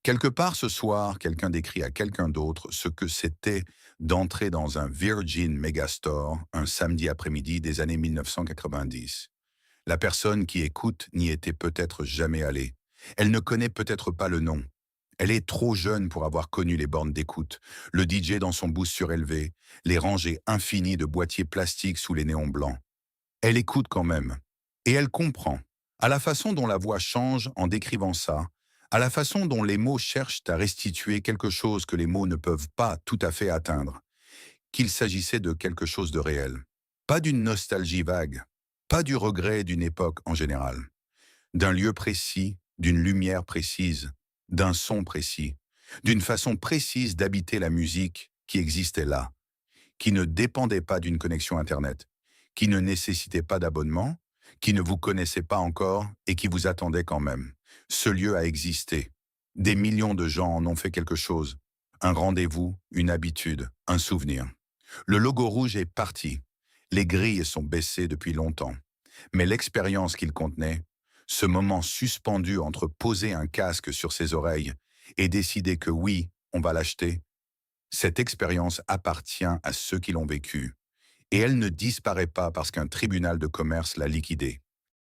Quelque part ce soir, quelqu'un décrit à quelqu'un d'autre ce que c'était d'entrer dans un Virgin Megastore un samedi après-midi des années 1990. La personne qui écoute n'y était peut-être jamais allée. Elle ne connaît peut-être pas le nom. Elle est trop jeune pour avoir connu les bornes d'écoute, le DJ dans son boost surélevé, les rangées infinies de boîtiers plastiques sous les néons blancs. Elle écoute quand même. Et elle comprend, à la façon dont la voix change en décrivant ça, à la façon dont les mots cherchent à restituer quelque chose que les mots ne peuvent pas tout à fait atteindre, qu'il s'agissait de quelque chose de réel. Pas d'une nostalgie vague, pas du regret d'une époque en général, d'un lieu précis, d'une lumière précise, d'un son précis, d'une façon précise d'habiter la musique qui existait là, qui ne dépendait pas d'une connexion Internet, qui ne nécessitait pas d'abonnement, qui ne vous connaissait pas encore et qui vous attendait quand même. Ce lieu a existé. Des millions de gens en ont fait quelque chose. Un rendez-vous, une habitude, un souvenir. Le logo rouge est parti. Les grilles sont baissées depuis longtemps. Mais l'expérience qu'il contenait, ce moment suspendu entre poser un casque sur ses oreilles et décider que oui, on va l'acheter, cette expérience appartient à ceux qui l'ont vécue. Et elle ne disparaît pas parce qu'un tribunal de commerce l'a liquidée.